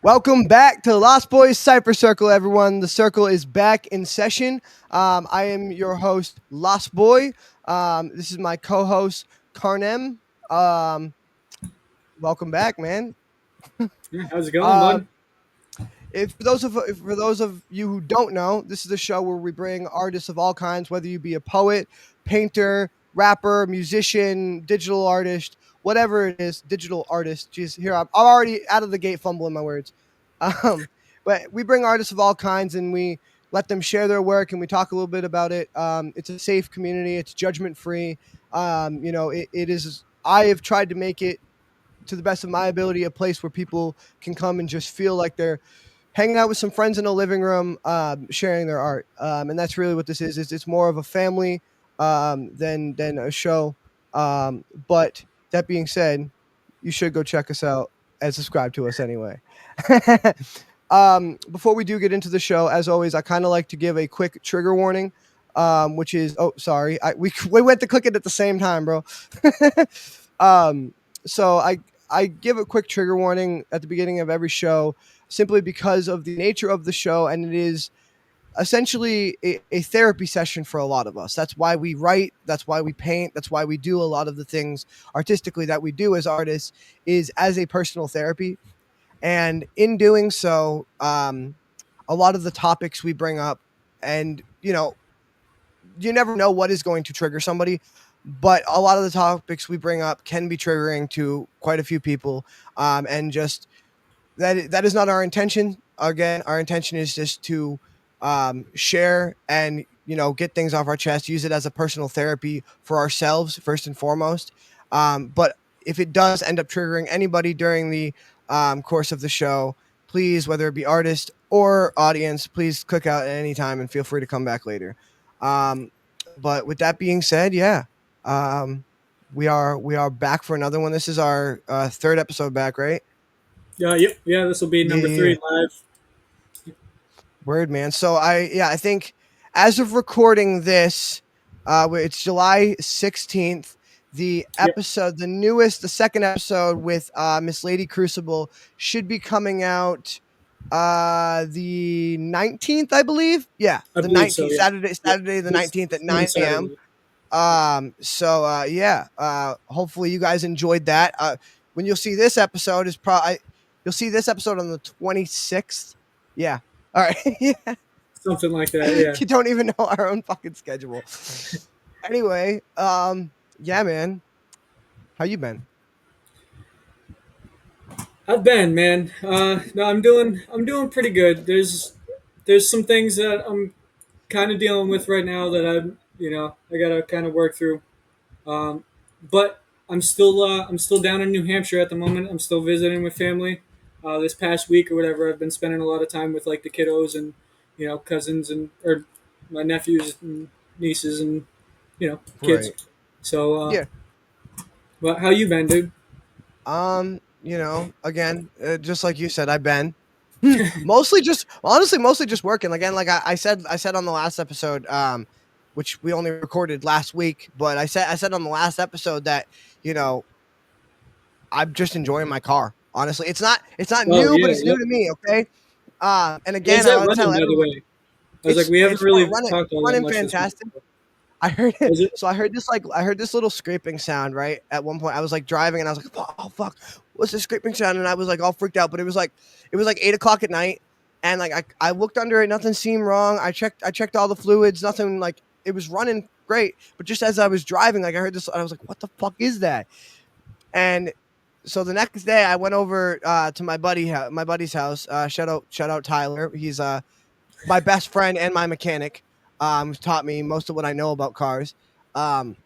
Welcome back to the Lostboys Cypher Circle, everyone. The circle is back in session. I am your host, Lostboy. This is my co-host, Carnem. Welcome back, man. Yeah, how's it going, Uh, bud? for those of you who don't know, this is a show where we bring artists of all kinds, whether you be a poet, painter, rapper, musician, digital artist, whatever it is, digital artist. Jeez, here I'm already out of the gate fumbling my words. Um, but we bring artists of all kinds and we let them share their work and we talk a little bit about it. It's a safe community. It's judgment free. It is. I have tried to make it to the best of my ability a place where people can come and just feel like they're hanging out with some friends in a living room, sharing their art. And that's really what this is. It's more of a family than a show. But that being said, you should go check us out and subscribe to us anyway. Before we do get into the show, as always, I kind of like to give a quick trigger warning, which is sorry, we went to click it at the same time, bro. So I give a quick trigger warning at the beginning of every show simply because of the nature of the show, and it is essentially a therapy session for a lot of us. That's why we write, that's why we paint, that's why we do a lot of the things artistically that we do as artists, is as a personal therapy. And in doing so, a lot of the topics we bring up, and you never know what is going to trigger somebody, but a lot of the topics we bring up can be triggering to quite a few people. And just that is not our intention. Again, our intention is just to share and get things off our chest, use it as a personal therapy for ourselves first and foremost. But if it does end up triggering anybody during the course of the show, please, whether it be artist or audience, please click out at any time and feel free to come back later. Um, but with that being said, yeah, um, we are back for another one. This is our third episode back, right? Yep, yeah, this will be Yeah, number yeah, yeah. three live. Word, man. So I think as of recording this, it's July 16th. Yep, The newest, the second episode with Miss Lady Crucible should be coming out the 19th, I believe. Yeah, I the believe so. 19th, Yeah, yep. Saturday the This 19th at coming 9 a.m. Saturday. Hopefully you guys enjoyed that. When you'll see this episode is probably you'll see this episode on the 26th. Yeah. All right. Yeah. Something like that. Yeah, You don't even know our own fucking schedule. Anyway, yeah, man. How you been? I've been, man. No, I'm doing pretty good. There's some things that I'm kind of dealing with right now that I gotta kind of work through. Um, but I'm still down in New Hampshire at the moment. I'm still visiting with family. This past week or whatever, I've been spending a lot of time with like the kiddos and cousins and or my nephews and nieces and kids. Right. So, Yeah. but how you been, dude? Again, just like you said, I've been mostly just honestly mostly just working. Again, like I said on the last episode, which we only recorded last week, but I said on the last episode that you know I'm just enjoying my car. Honestly, it's not Oh new, but yeah, it's new yep. to me. Okay. And How's again, that I'll running, tell by the everyone way? I was like, we haven't it's fun really running, talked all that running much this week. fantastic. I heard it. Is it? So I heard this little scraping sound, right? At one point I was like driving and I was like, oh fuck, what's this scraping sound? And I was like all freaked out, but it was like 8 o'clock at night. And like I looked under it, nothing seemed wrong. I checked all the fluids, nothing, like it was running great. But just as I was driving, like I heard this, and I was like, what the fuck is that? And so the next day I went over to my buddy's house. Shout out Tyler. He's my best friend and my mechanic. Who's taught me most of what I know about cars. Um,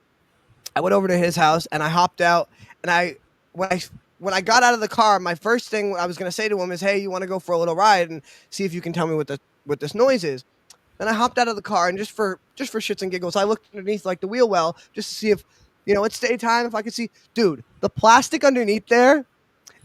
I went over to his house and I hopped out, and when I when I got out of the car, my first thing I was gonna say to him is, "Hey, you want to go for a little ride and see if you can tell me what this noise is?" Then I hopped out of the car and just for shits and giggles, I looked underneath like the wheel well just to see if it's daytime, if I could see. Dude, the plastic underneath there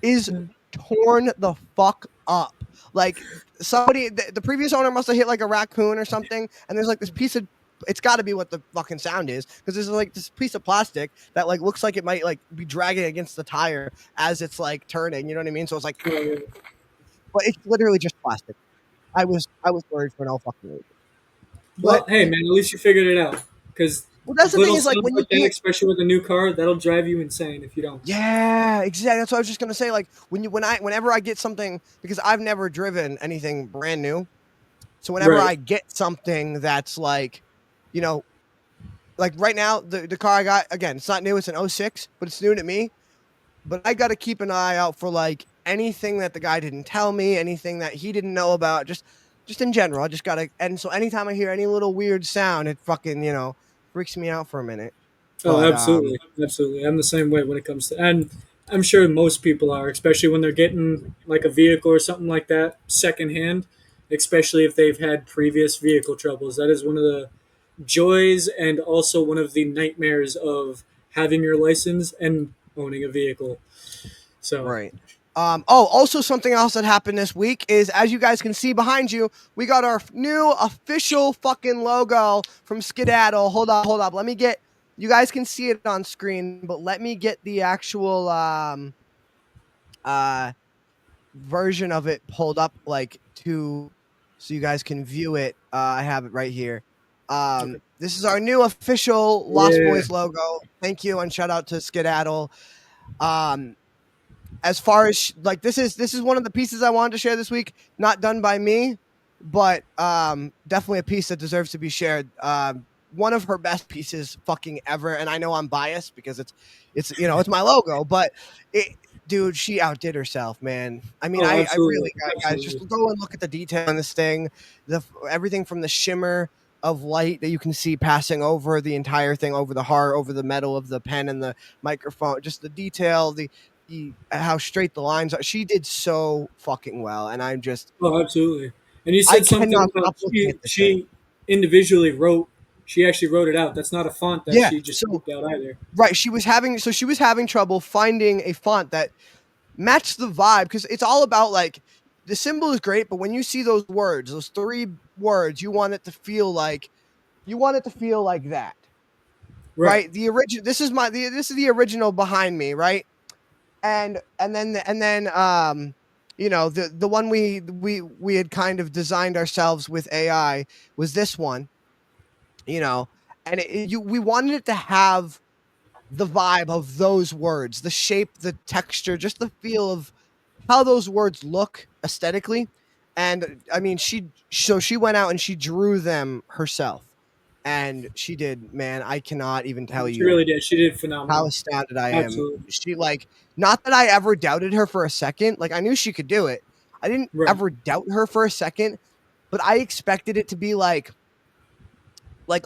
is torn the fuck up. Like the previous owner must have hit like a raccoon or something, and there's like this piece of. It's got to be what the fucking sound is, because there's like this piece of plastic that like looks like it might like be dragging against the tire as it's like turning. You know what I mean? So it's like, Oh, yeah. but it's literally just plastic. I was worried for no fucking reason. But Well, hey man, at least you figured it out. Because well, that's the thing little is like stuff when you like that, can't. especially with a new car, that'll drive you insane if you don't. Yeah, exactly. That's what I was just gonna say. Like whenever I get something, because I've never driven anything brand new, so whenever Right. I get something that's like, you know, like right now the car I got, again, it's not new. It's an '06, but it's new to me. But I got to keep an eye out for like anything that the guy didn't tell me, anything that he didn't know about, just in general. I just got to. And so anytime I hear any little weird sound, it fucking, freaks me out for a minute. Oh, But absolutely, absolutely. I'm the same way when it comes to, and I'm sure most people are, especially when they're getting like a vehicle or something like that secondhand, especially if they've had previous vehicle troubles. That is one of the joys and also one of the nightmares of having your license and owning a vehicle. So, right. Also something else that happened this week is, as you guys can see behind you, we got our new official fucking logo from Skedaddle. Hold up. Let me get, you guys can see it on screen, but let me get the actual uh version of it pulled up, like, to, so you guys can view it. I have it right here. okay. This is our new official Lost Yeah. Boys logo. Thank you, and shout out to Skedaddle. Um, as far as like, this is one of the pieces I wanted to share this week. Not done by me, but definitely a piece that deserves to be shared. One of her best pieces fucking ever, and I know I'm biased because it's my logo, but it, dude, she outdid herself, man. I mean, Oh, I absolutely, really got, guys, just absolutely. go and look at the detail on this thing. Everything from the shimmer of light that you can see passing over the entire thing, over the heart, over the metal of the pen and the microphone, just the detail, how straight the lines are. She did so fucking well, and Oh, absolutely. And you I said something cannot about stop looking at this thing. individually wrote. She actually wrote it out. That's not a font that Yeah. she just So picked out either. right, she was having trouble finding a font that matched the vibe, because it's all about like, the symbol is great, but when you see those three words, you want it to feel like that, Right. right? The original. This is the original behind me, right? And then the one we had kind of designed ourselves with AI was this one, you know and we wanted it to have the vibe of those words, the shape, the texture, just the feel of how those words look aesthetically. And I mean, she went out and she drew them herself, and she did, man. I cannot even tell She you really did. She did how phenomenal. astounded I am. Absolutely. She, like, not that I ever doubted her for a second. Like, I knew she could do it. I didn't Right. ever doubt her for a second, but I expected it to be like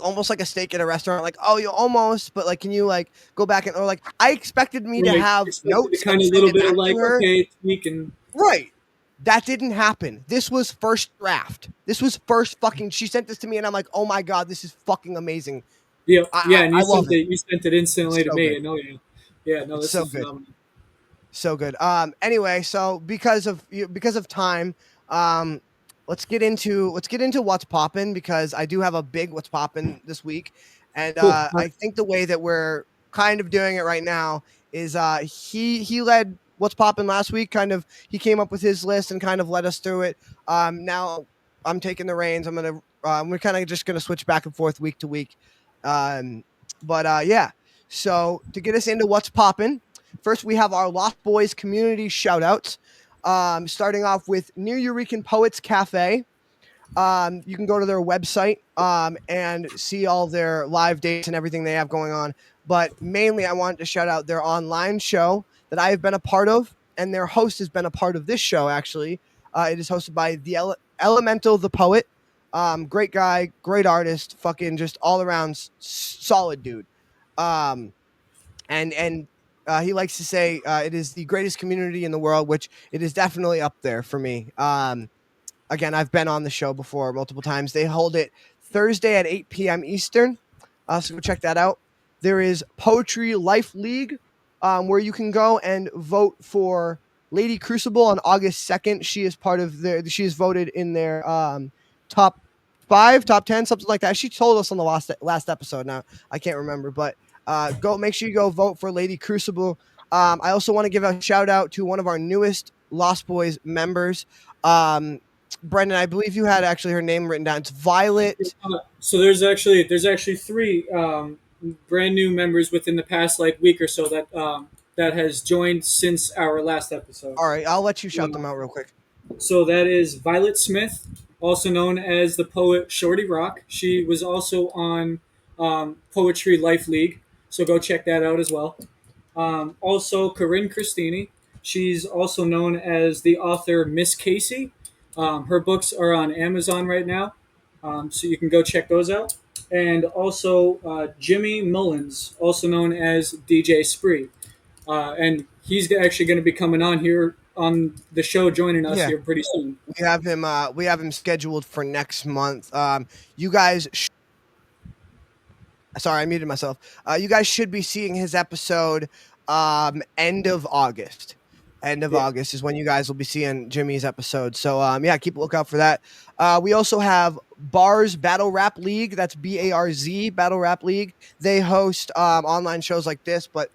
almost like a steak at a restaurant. Like, oh, you almost, but like, can you like go back and, or like, I expected me to Right. have Expected the notes kind and of send little it bit of back to like, her. okay, tweak and Right. That didn't happen. This was first draft. This was first fucking. She sent this to me, and I'm like, oh my god, this is fucking amazing. yeah, I yeah. And I, I love it. you sent it It's instantly to so me. good. And oh yeah, yeah. No, It's this so is good. phenomenal. So good. Anyway, so because of time, um let's get into what's poppin', because I do have a big what's poppin' this week. And Cool. All right. I think the way that we're kind of doing it right now is, he led what's poppin' last week. Kind of, he came up with his list and kind of led us through it. Now I'm taking the reins. We're kind of just gonna switch back and forth week to week. Um but yeah. So to get us into what's poppin', first, we have our Lost Boys community shoutouts. Starting off with New Eurekan Poets Cafe. You can go to their website and see all their live dates and everything they have going on. But mainly, I wanted to shout out their online show that I have been a part of, and their host has been a part of this show, actually. It is hosted by the Elemental the Poet. Great guy, great artist, fucking just all around solid dude. Um, and he likes to say, it is the greatest community in the world, which it is definitely up there for me. Again, I've been on the show before multiple times. They hold it Thursday at 8 p.m. Eastern. So go check that out. There is Poetry Life League, where you can go and vote for Lady Crucible on August 2nd. She is voted in their top 5, top 10, something like that. She told us on the last episode. Now I can't remember, but go, make sure you go vote for Lady Crucible. I also want to give a shout out to one of our newest Lost Boys members. Um, Brendan, I believe you had actually her name written down. It's Violet. So there's actually three brand new members within the past like week or so that has joined since our last episode. All right, I'll let you shout Uh, them out real quick. so that is Violet Smith, also known as the poet Shorty Rock. She was also on Poetry Life League, so go check that out as well. Also, Corinne Christini. She's also known as the author Miss Casey. Her books are on Amazon right now, so you can go check those out. And also Jimmy Mullins, also known as DJ Spree. And he's actually going to be coming on here on the show, joining us Yeah, here pretty soon. we have him. We have him scheduled for next month. You guys. Sorry, I muted myself. You guys should be seeing his episode end of August. End of Yeah, August is when you guys will be seeing Jimmy's episode. So yeah, keep a lookout for that. We also have Bars Battle Rap League. That's BARZ Battle Rap League. They host online shows like this, but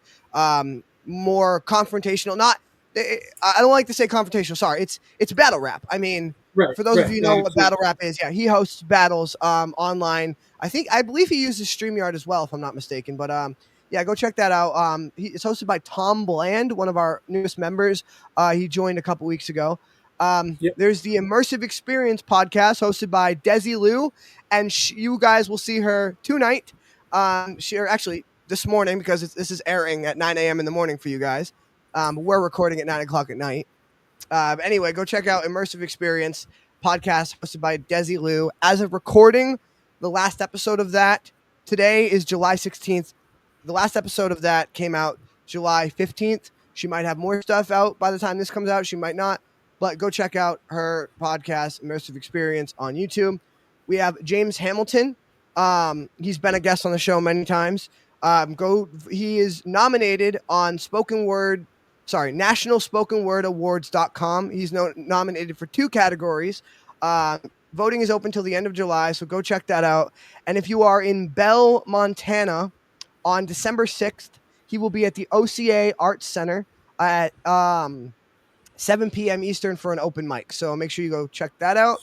more confrontational. Not I don't like to say confrontational. Sorry, it's battle rap. I mean, right, for those of right. you who No, know what absolutely. battle rap is, yeah, he hosts battles online. I believe he uses StreamYard as well, if I'm not mistaken. But yeah, go check that out. It's hosted by Tom Bland, one of our newest members. He joined a couple weeks ago. Yep. There's the Immersive Experience podcast hosted by Desi Lou, and you guys will see her tonight. Or actually this morning because this is airing at 9 a.m. in the morning for you guys. We're recording at 9 o'clock at night. Anyway, go check out Immersive Experience podcast hosted by Desi Lou. As of recording, the last episode of that today is July 16th. The last episode of that came out July 15th. She might have more stuff out by the time this comes out. She might not. But go check out her podcast, Immersive Experience, on YouTube. We have James Hamilton. He's been a guest on the show many times. He is nominated on National Spoken Word Awards.com. He's nominated for 2 categories. Voting is open till the end of July, so go check that out. And if you are in Bell, Montana, on December 6th, he will be at the OCA Arts Center at 7 p.m. Eastern for an open mic. So make sure you go check that out.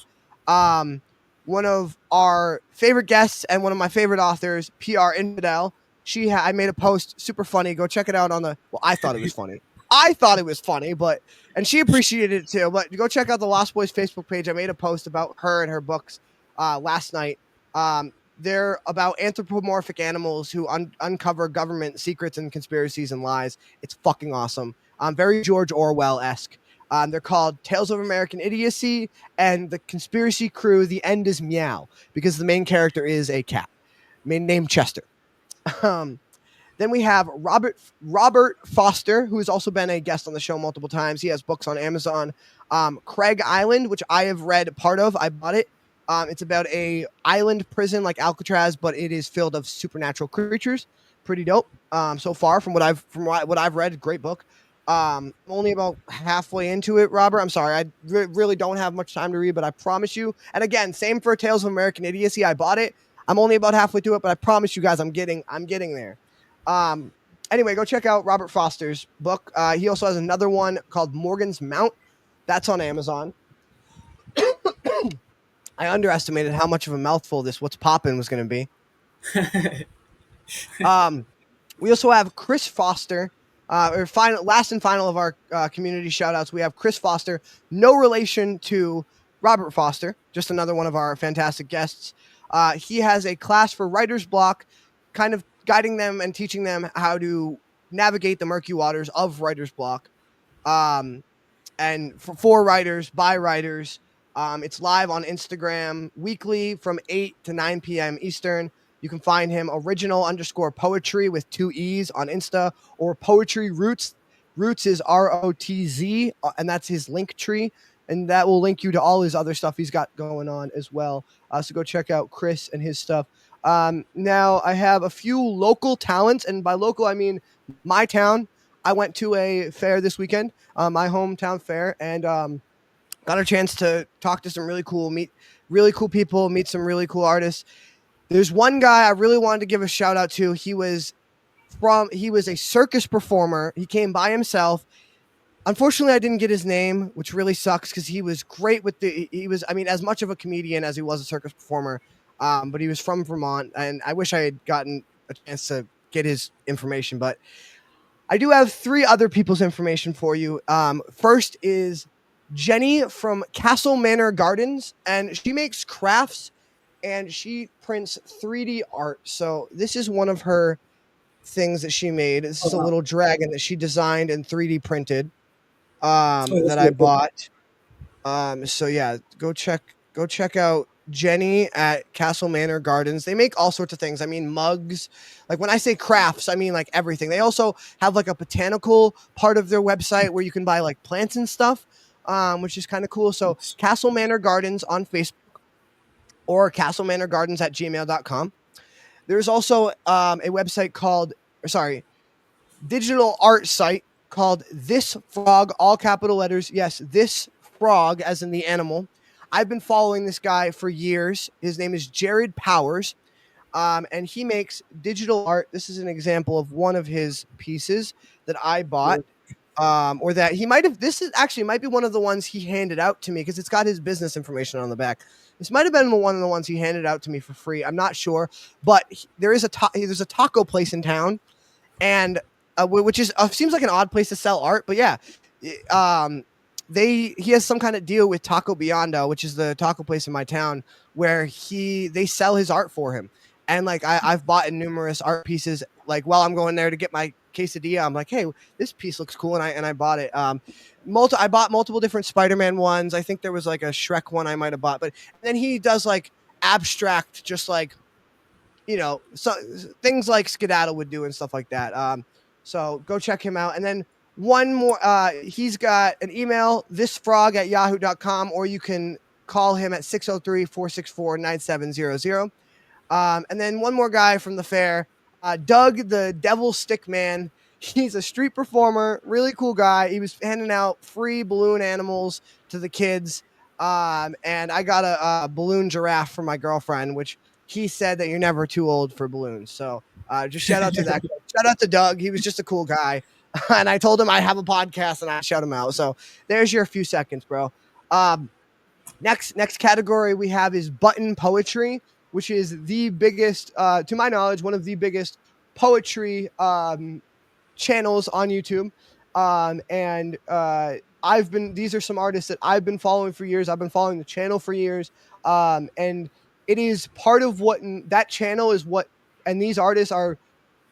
One of our favorite guests and one of my favorite authors, PR Infidel. I made a post super funny. Go check it out on I thought it was funny. And she appreciated it too. But go check out the Lostboys Facebook page. I made a post about her and her books last night. They're about anthropomorphic animals who uncover government secrets and conspiracies and lies. It's fucking awesome. Very George Orwell-esque. They're called Tales of American Idiocy and the Conspiracy Crew. The End is Meow because the main character is a cat named Chester. Then we have Robert Foster, who has also been a guest on the show multiple times. He has books on Amazon. Craig Island, which I have read part of. I bought it. It's about a island prison like Alcatraz, but it is filled of supernatural creatures. Pretty dope. So far from what I've read, great book. Only about halfway into it, Robert. I'm sorry, I really don't have much time to read, but I promise you. And again, same for Tales of American Idiocy. I bought it. I'm only about halfway through it, but I promise you guys, I'm getting there. Anyway, go check out Robert Foster's book. He also has another one called Morgan's Mount. That's on Amazon. I underestimated how much of a mouthful this What's Poppin' was going to be. We also have Chris Foster. Last and final of our community shout outs, we have Chris Foster. No relation to Robert Foster, just another one of our fantastic guests. He has a class for writer's block, kind of guiding them and teaching them how to navigate the murky waters of writer's block. And for writers, by writers. It's live on Instagram weekly from 8 to 9 p.m. Eastern. You can find him original_poetry with 2 E's on Insta, or Poetry Roots. Roots is ROTZ, and that's his link tree. And that will link you to all his other stuff he's got going on as well. So go check out Chris and his stuff. Now, I have a few local talents, and by local, I mean my town. I went to a fair this weekend, my hometown fair, and got a chance to talk to some meet really cool people, meet some really cool artists. There's one guy I really wanted to give a shout out to. He was a circus performer. He came by himself. Unfortunately, I didn't get his name, which really sucks because he was great with He was, I mean, as much of a comedian as he was a circus performer, but he was from Vermont, and I wish I had gotten a chance to get his information. But I do have three other people's information for you. First is Jenny from Castle Manor Gardens, and she makes crafts and she prints 3D art. So this is one of her things that she made. This Oh, is a wow. little dragon that she designed and 3D printed, Oh, that's that I really cool. bought. So yeah, go check out Jenny at Castle Manor Gardens. They make all sorts of things. I mean, mugs. Like when I say crafts, I mean like everything. They also have like a botanical part of their website where you can buy like plants and stuff, which is kind of cool. So Nice. Castle Manor Gardens on Facebook or castlemanor at gmail.com. There's also a website called, or sorry, digital art site called This Frog, all capital letters. Yes, This Frog, as in the animal. I've been following this guy for years. His name is Jared Powers, and he makes digital art. This is an example of one of his pieces that I bought. Or that he might have. This is actually might be one of the ones he handed out to me because it's got his business information on the back. This might have been one of the ones he handed out to me for free. I'm not sure, but there's a taco place in town, and which is seems like an odd place to sell art, but yeah, um, he has some kind of deal with Taco Biondo, which is the taco place in my town, where they sell his art for him, and like I've bought numerous art pieces. Like while I'm going there to get my quesadilla, I'm like, hey, this piece looks cool, and I bought it. I bought multiple different Spider-Man ones. I think there was like a Shrek one I might have bought, but then he does like abstract, just like so things like Skedaddle would do and stuff like that. So go check him out. And then one more, he's got an email, thisfrog at yahoo.com, or you can call him at 603-464-9700. And then one more guy from the fair, Doug, the Devil Stick Man. He's a street performer, really cool guy. He was handing out free balloon animals to the kids. And I got a balloon giraffe for my girlfriend, which he said that you're never too old for balloons. So just shout out to that guy. Shout out to Doug. He was just a cool guy. And I told him I have a podcast and I shout him out. So there's your few seconds, bro. Um, next category we have is button poetry, which is the biggest, to my knowledge, one of the biggest poetry channels on YouTube. And these are some artists that I've been following for years. I've been following the channel for years. And it is part of that channel is what, and these artists are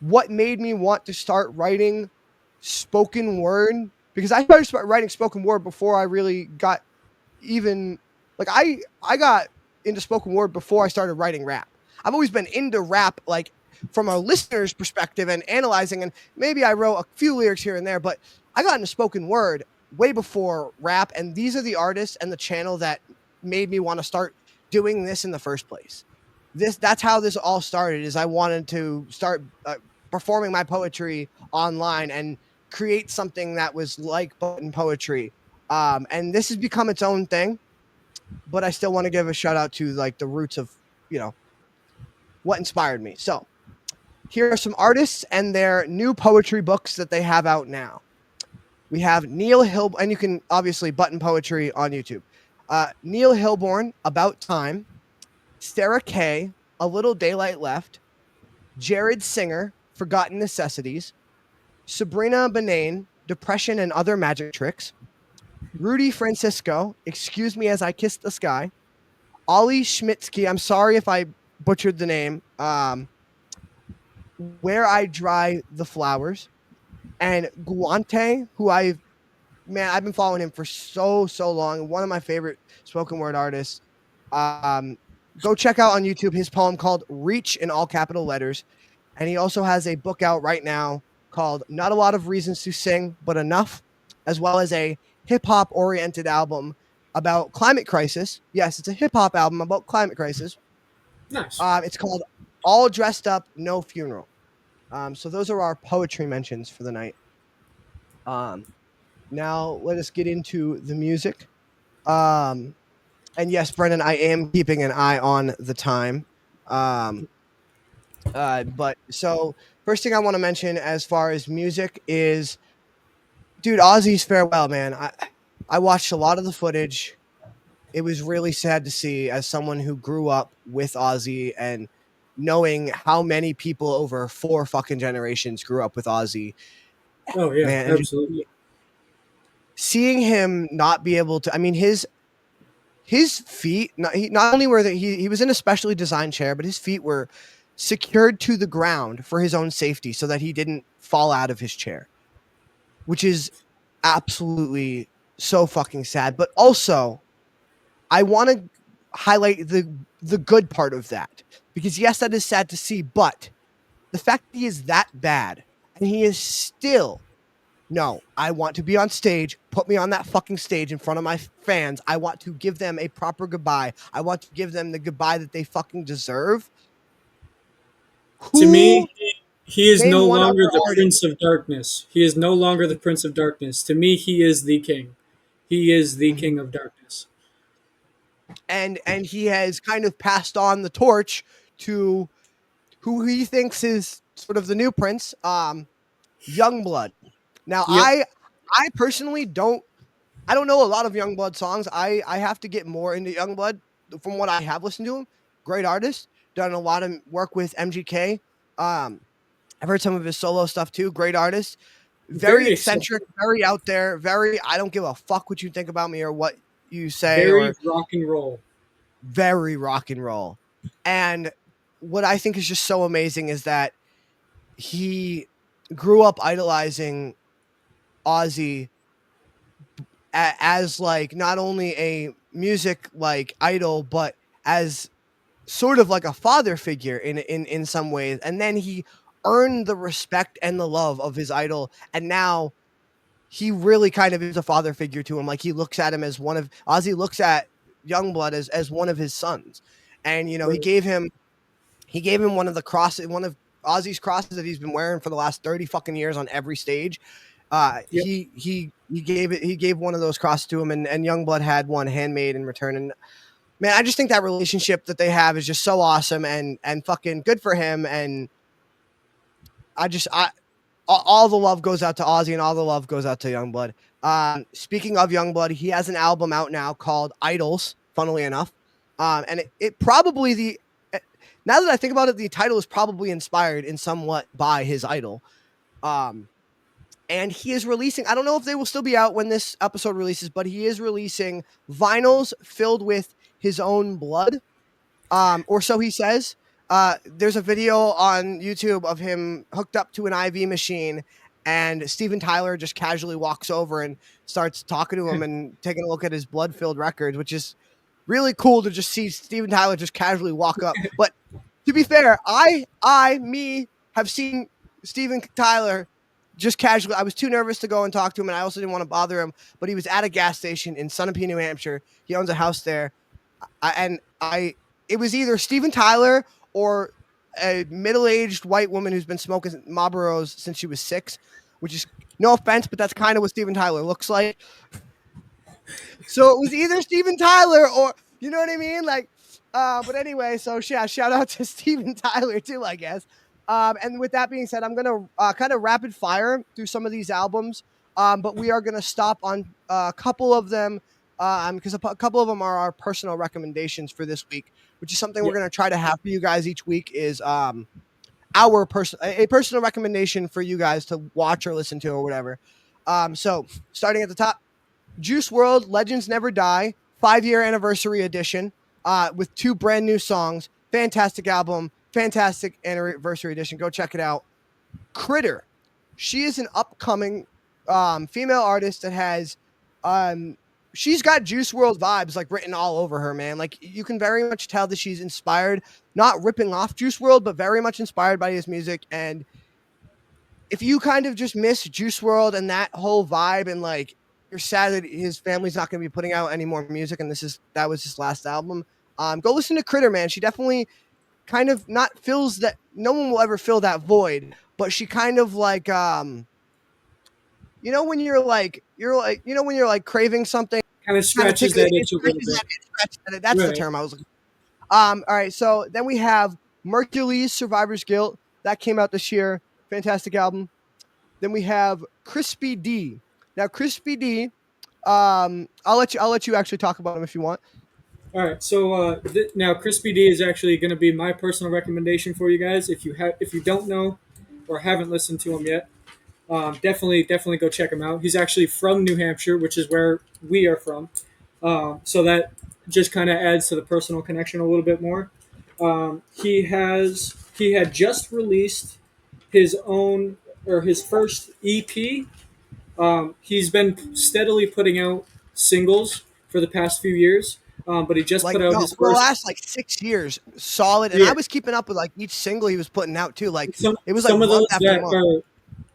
what made me want to start writing spoken word, because I started writing spoken word before I really got even like I got into spoken word before I started writing rap. I've always been into rap, like from a listener's perspective and analyzing, and maybe I wrote a few lyrics here and there, but I got into spoken word way before rap, and these are the artists and the channel that made me want to start doing this in the first place. That's how this all started. Is I wanted to start performing my poetry online and create something that was like button poetry. And this has become its own thing, but I still want to give a shout out to like the roots of, you know, what inspired me. So here are some artists and their new poetry books that they have out now. We have Neil Hill, and you can obviously button poetry on YouTube. Neil Hilborn, About Time. Sarah Kay, A Little Daylight Left. Jared Singer, Forgotten Necessities. Sabrina Benane, Depression and Other Magic Tricks. Rudy Francisco, Excuse Me as I Kiss the Sky. Ollie Schmitsky, I'm sorry if I butchered the name. Where I Dry the Flowers. And Guante, who I've been following him for so long. One of my favorite spoken word artists. Um, Go check out on YouTube his poem called Reach in all capital letters. And he also has a book out right now called Not a Lot of Reasons to Sing, but Enough, as well as a hip hop oriented album about climate crisis. Yes, it's a hip hop album about climate crisis. Nice. It's called All Dressed Up, No Funeral. So those are our poetry mentions for the night. Um, Now let us get into the music. Um, and yes, Brendan, I am keeping an eye on the time. Um, but so first thing I want to mention as far as music is dude, Ozzy's farewell, man. I watched a lot of the footage. It was really sad to see as someone who grew up with Ozzy and knowing how many people over 4 fucking generations grew up with Ozzy, Oh yeah, man, and just absolutely. seeing him not be able to. I mean, his feet. Not only were he was in a specially designed chair, but his feet were secured to the ground for his own safety, so that he didn't fall out of his chair, which is absolutely so fucking sad. But also, I want to highlight the good part of that, because yes, that is sad to see, but the fact that he is that bad and he is still, no, I want to be on stage. Put me on that fucking stage in front of my fans. I want to give them a proper goodbye. I want to give them the goodbye that they fucking deserve. To Who me, he is name no one longer other the artist? Prince of Darkness. He is no longer the Prince of Darkness. To me, he is the king. He is the Mhm. King of Darkness. And he has kind of passed on the torch to who he thinks is sort of the new prince, Youngblood. Now, Yep. I personally don't know a lot of Youngblood songs. I have to get more into Youngblood from what I have listened to him. Great artist, done a lot of work with MGK. I've heard some of his solo stuff too. Great artist, very Very eccentric, eccentric. very out there, very I don't give a fuck what you think about me or what you say, Very or rock and roll. very rock and roll. And what I think is just so amazing is that he grew up idolizing Ozzy as like not only a music like idol, but as sort of like a father figure in some ways. And then he earned the respect and the love of his idol, and now he really kind of is a father figure to him. Like he looks at him as one of Ozzy looks at Youngblood as one of his sons, and Right. he gave him one of the crosses, one of Ozzy's crosses that he's been wearing for the last 30 fucking years on every stage. Yep. He gave one of those crosses to him, and Youngblood had one handmade in return. And man, I just think that relationship that they have is just so awesome and fucking good for him. And I all the love goes out to Ozzy, and all the love goes out to Youngblood. Speaking of Youngblood, he has an album out now called Idols. Funnily enough, and it probably now that I think about it, the title is probably inspired in somewhat by his idol. Um, and he is releasing. I don't know if they will still be out when this episode releases, but he is releasing vinyls filled with his own blood, or so he says. There's a video on YouTube of him hooked up to an IV machine, and Steven Tyler just casually walks over and starts talking to him and taking a look at his blood-filled records, which is really cool to just see Steven Tyler just casually walk up. But to be fair, me have seen Steven Tyler just casually. I was too nervous to go and talk to him, and I also didn't want to bother him. But he was at a gas station in Sunapee, New Hampshire. He owns a house there, and I it was either Steven Tyler or a middle-aged white woman who's been smoking Marlboros since she was 6, which is no offense, but that's kind of what Steven Tyler looks like. So it was either Steven Tyler or you know what I mean, like. But anyway, so yeah, shout out to Steven Tyler too, I guess. And with that being said, I'm gonna kind of rapid fire through some of these albums. But we are gonna stop on a couple of them because a couple of them are our personal recommendations for this week, which is something we're Yeah. gonna try to have for you guys each week. Is our a personal recommendation for you guys to watch or listen to or whatever. So starting at the top, Juice World Legends Never Die 5-year anniversary edition with 2 brand new songs. Fantastic album, fantastic anniversary edition. Go check it out. Critter. She is an upcoming female artist that has she's got Juice World vibes like written all over her, man. Like you can very much tell that she's inspired, not ripping off Juice World, but very much inspired by his music. And if you kind of just miss Juice World and that whole vibe, and like you're sad that his family's not going to be putting out any more music, and that was his last album, go listen to Critter, man. She definitely kind of not fills that. No one will ever fill that void, but she kind of like when when you're like craving something, Kind of kind of scratches tickle that it itch a little scratches bit. that it scratches that. That's the Right. term I was looking. All right, so then we have Mercury's Survivor's Guilt that came out this year. Fantastic album. Then we have Crispy D. Now, Crispy D, I'll let you actually talk about him if you want. All right, so now Crispy D is actually going to be my personal recommendation for you guys. If you don't know or haven't listened to him yet, definitely go check him out. He's actually from New Hampshire, which is where we are from. So that just kind of adds to the personal connection a little bit more. He had just released his own or his first EP. He's been steadily putting out singles for the past few years, but he just Like put out no, his for the first. last like 6 years, solid. And Yeah, I was keeping up with like each single he was putting out too. Like it was like some of month those after that month. are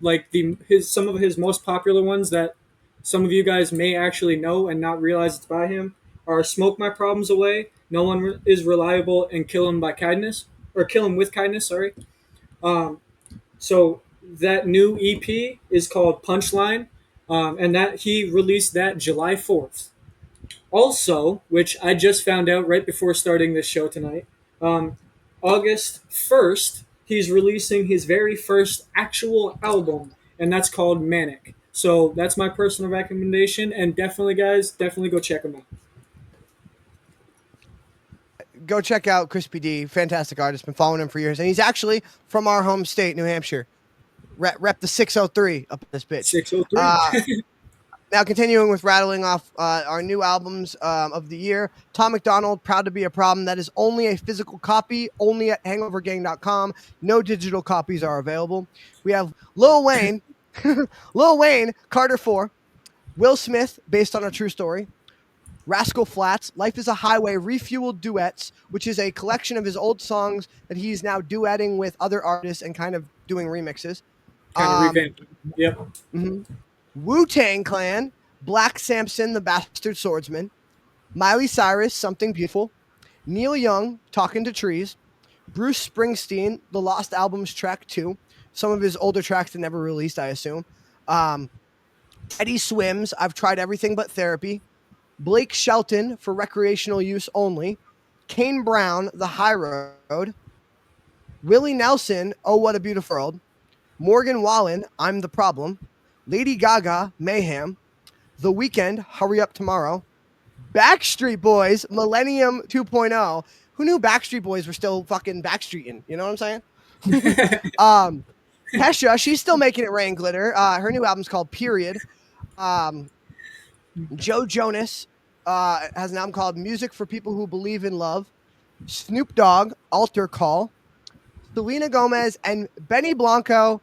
like the his some of his most popular ones that some of you guys may actually know and not realize it's by him are "Smoke My Problems Away," "No One Is Reliable," and "Kill Him by Kindness" or "Kill Him with Kindness." Sorry. Um, so that new EP is called Punchline, and that he released that July 4th. Also, which I just found out right before starting this show tonight, um, August 1st, he's releasing his very first actual album, and that's called Manic. So that's my personal recommendation, and definitely, guys, definitely go check him out. Go check out Crispy D, fantastic artist. Been following him for years, and he's actually from our home state, New Hampshire. Rep the 603 up this bitch. 603. Uh, Now, continuing with rattling off our new albums of the year, Tom McDonald, Proud to Be a Problem. That is only a physical copy, only at hangovergang.com. No digital copies are available. We have Lil Wayne, Lil Wayne, Carter 4, Will Smith, based on a true story, Rascal Flatts, Life is a Highway, Refueled Duets, which is a collection of his old songs that he's now duetting with other artists and kind of doing remixes. Kind of Um, revamped. Yep. Wu-Tang Clan, Black Samson, the Bastard Swordsman, Miley Cyrus, Something Beautiful, Neil Young, Talking to Trees, Bruce Springsteen, The Lost Albums Track 2, some of his older tracks that never released, I assume. Eddie Swims, I've Tried Everything But Therapy, Blake Shelton, For Recreational Use Only, Kane Brown, The High Road, Willie Nelson, Oh What a Beautiful World, Morgan Wallen, I'm the Problem, Lady Gaga, Mayhem, The Weeknd, Hurry Up Tomorrow, Backstreet Boys, Millennium 2.0. Who knew Backstreet Boys were still fucking backstreeting? You know what I'm saying? Kesha, she's still making it rain glitter. Her new album's called Period. Joe Jonas has an album called Music for People Who Believe in Love. Snoop Dogg, Altar Call. Selena Gomez and Benny Blanco.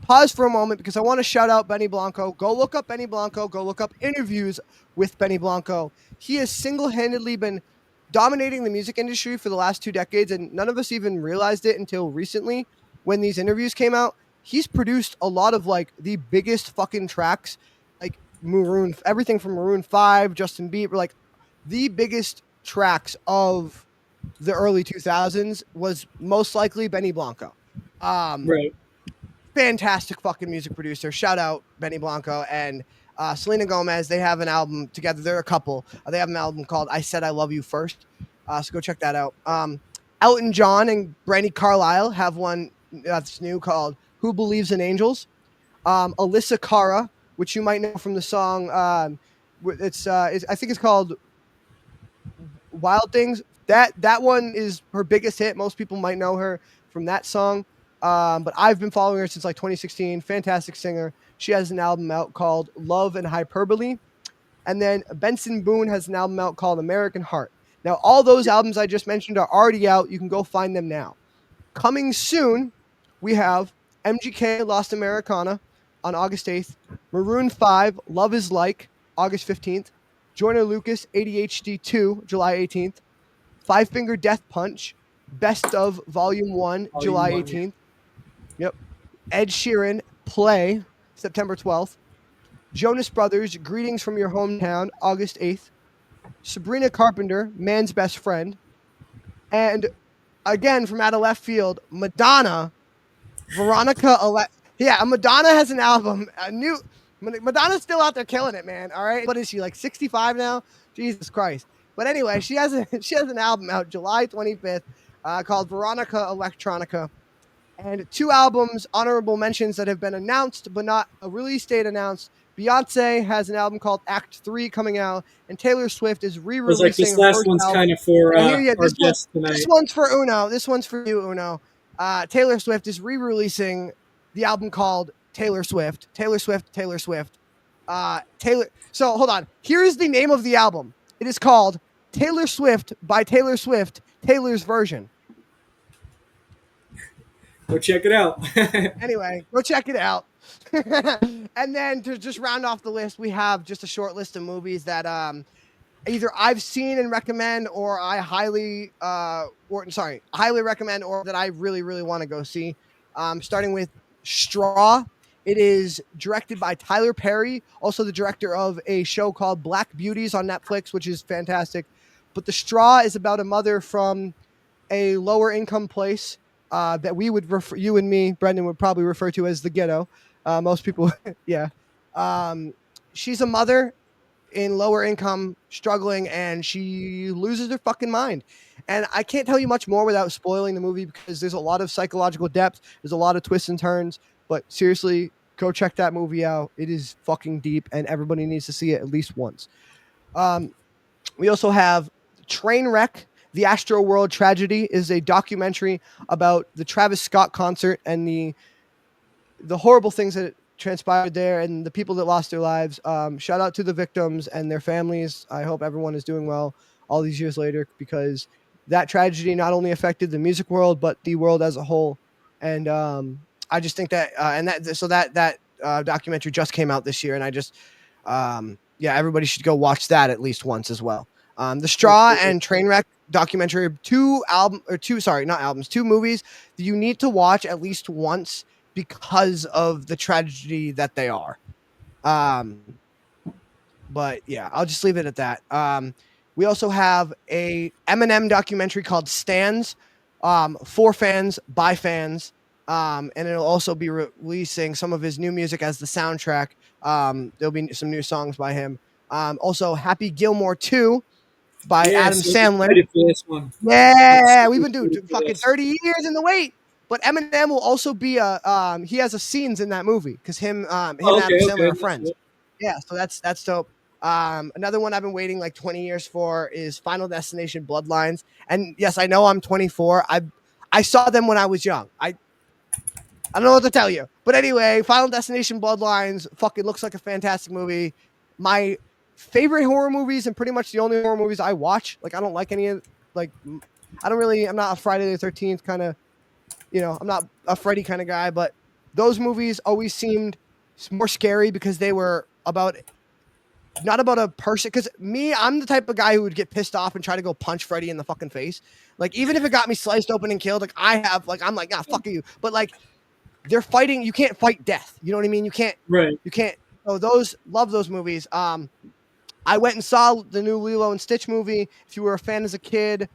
Pause for a moment because I want to shout out Benny Blanco. Go look up Benny Blanco. Go look up interviews with Benny Blanco. He has single-handedly been dominating the music industry for the last 2 decades, and none of us even realized it until recently when these interviews came out. He's produced a lot of like the biggest fucking tracks, like Maroon, everything from Maroon 5, Justin Bieber, like the biggest tracks of the early 2000s was most likely Benny Blanco. Right. Fantastic fucking music producer. Shout out Benny Blanco and Selena Gomez. They have an album together. They're a couple. They have an album called I Said I Love You First. So go check that out. Elton John and Brandy Carlisle have one that's new called Who Believes in Angels. Alyssa Cara, which you might know from the song, I think it's called Wild Things. That one is her biggest hit. Most people might know her from that song. But I've been following her since like 2016. Fantastic singer. She has an album out called Love and Hyperbole. And then Benson Boone has an album out called American Heart. Now, all those albums I just mentioned are already out. You can go find them now. Coming soon, we have MGK Lost Americana on August 8th, Maroon 5 Love Is Like August 15th, Joyner Lucas ADHD 2 July 18th, Five Finger Death Punch Best of Volume 1 Volume July one. Yeah. 18th. Yep. Ed Sheeran Play September 12th. Jonas Brothers Greetings from Your Hometown August 8th. Sabrina Carpenter Man's Best Friend. And again from out of left field, Madonna Madonna has an album. Madonna's still out there killing it, man. All right. What is she, like 65 now? Jesus Christ. But anyway, she has an album out July 25th called Veronica Electronica. And 2 albums, honorable mentions that have been announced, but not a release date announced. Beyonce has an album called Act 3 coming out, and Taylor Swift is I was like, re-releasing this her last first one's album. kind of for And I hear you. our This one, guest this tonight. one's for Uno. This one's for you, Uno. Taylor Swift is re-releasing the album called Taylor Swift. Taylor Swift. Taylor Swift. Taylor. So hold on. Here is the name of the album. It is called Taylor Swift by Taylor Swift. Taylor's version. Go check it out. Anyway, go check it out. And then to just round off the list, we have just a short list of movies that either I've seen and recommend, or I highly recommend, or that I really, really want to go see. Starting with Straw. It is directed by Tyler Perry, also the director of a show called Black Beauties on Netflix, which is fantastic. But The Straw is about a mother from a lower income place that we would refer, you and me, Brendan, would probably refer to as the ghetto. Most people, yeah. Um, she's a mother in lower income, struggling, and she loses her fucking mind. And I can't tell you much more without spoiling the movie because there's a lot of psychological depth, there's a lot of twists and turns. But seriously, go check that movie out. It is fucking deep, and everybody needs to see it at least once. Um, we also have Trainwreck. The Astro World Tragedy is a documentary about the Travis Scott concert and the horrible things that transpired there and the people that lost their lives. Shout out to the victims and their families. I hope everyone is doing well all these years later, because that tragedy not only affected the music world but the world as a whole. And I just think that that documentary just came out this year, and I just yeah, everybody should go watch that at least once as well. The Straw and Trainwreck documentary, two movies that you need to watch at least once because of the tragedy that they are. But yeah, I'll just leave it at that. We also have a Eminem documentary called Stands, for fans by fans. And it'll also be releasing some of his new music as the soundtrack. There'll be some new songs by him. Also, Happy Gilmore 2 by Yeah, Adam so Sandler. excited for this one. Yeah, we've been doing Excited for fucking this. 30 years in the wait. But Eminem will also be he has a scenes in that movie because him and Oh, Adam okay, Sandler okay. are That's friends. it. Yeah, so that's dope. Another one I've been waiting like 20 years for is Final Destination Bloodlines. And yes, I know I'm 24. I saw them when I was young. I don't know what to tell you. But anyway, Final Destination Bloodlines fucking looks like a fantastic movie. My favorite horror movies, and pretty much the only horror movies I watch. Like, I don't like any of, like, I'm not a Friday the 13th kind of, I'm not a Freddy kind of guy, but those movies always seemed more scary because they were not about a person. Because me, I'm the type of guy who would get pissed off and try to go punch Freddy in the fucking face. Like, even if it got me sliced open and killed, like, I'm like, nah, fuck you. But, like, they're fighting. You can't fight death. You know what I mean? You can't. Right. You can't. So love those movies. I went and saw the new Lilo and Stitch movie. If you were a fan as a kid,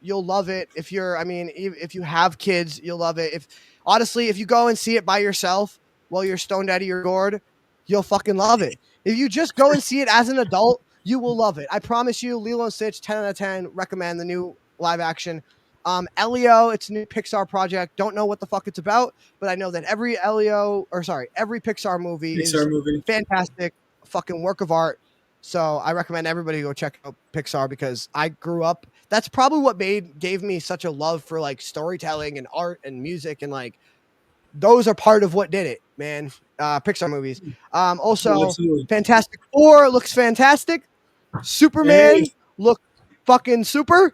you'll love it. If you have kids, you'll love it. If you go and see it by yourself while you're stoned out of your gourd, you'll fucking love it. If you just go and see it as an adult, you will love it. I promise you. Lilo and Stitch, 10 out of 10. Recommend the new live action. Elio, it's a new Pixar project. Don't know what the fuck it's about, but I know that every Pixar movie Pixar is movie. fantastic, fucking work of art. So I recommend everybody go check out Pixar because I grew up. That's probably what gave me such a love for like storytelling and art and music, and like those are part of what did it, man. Pixar movies. Oh, Also, absolutely. Fantastic Four looks fantastic. Hey, Superman looks fucking super.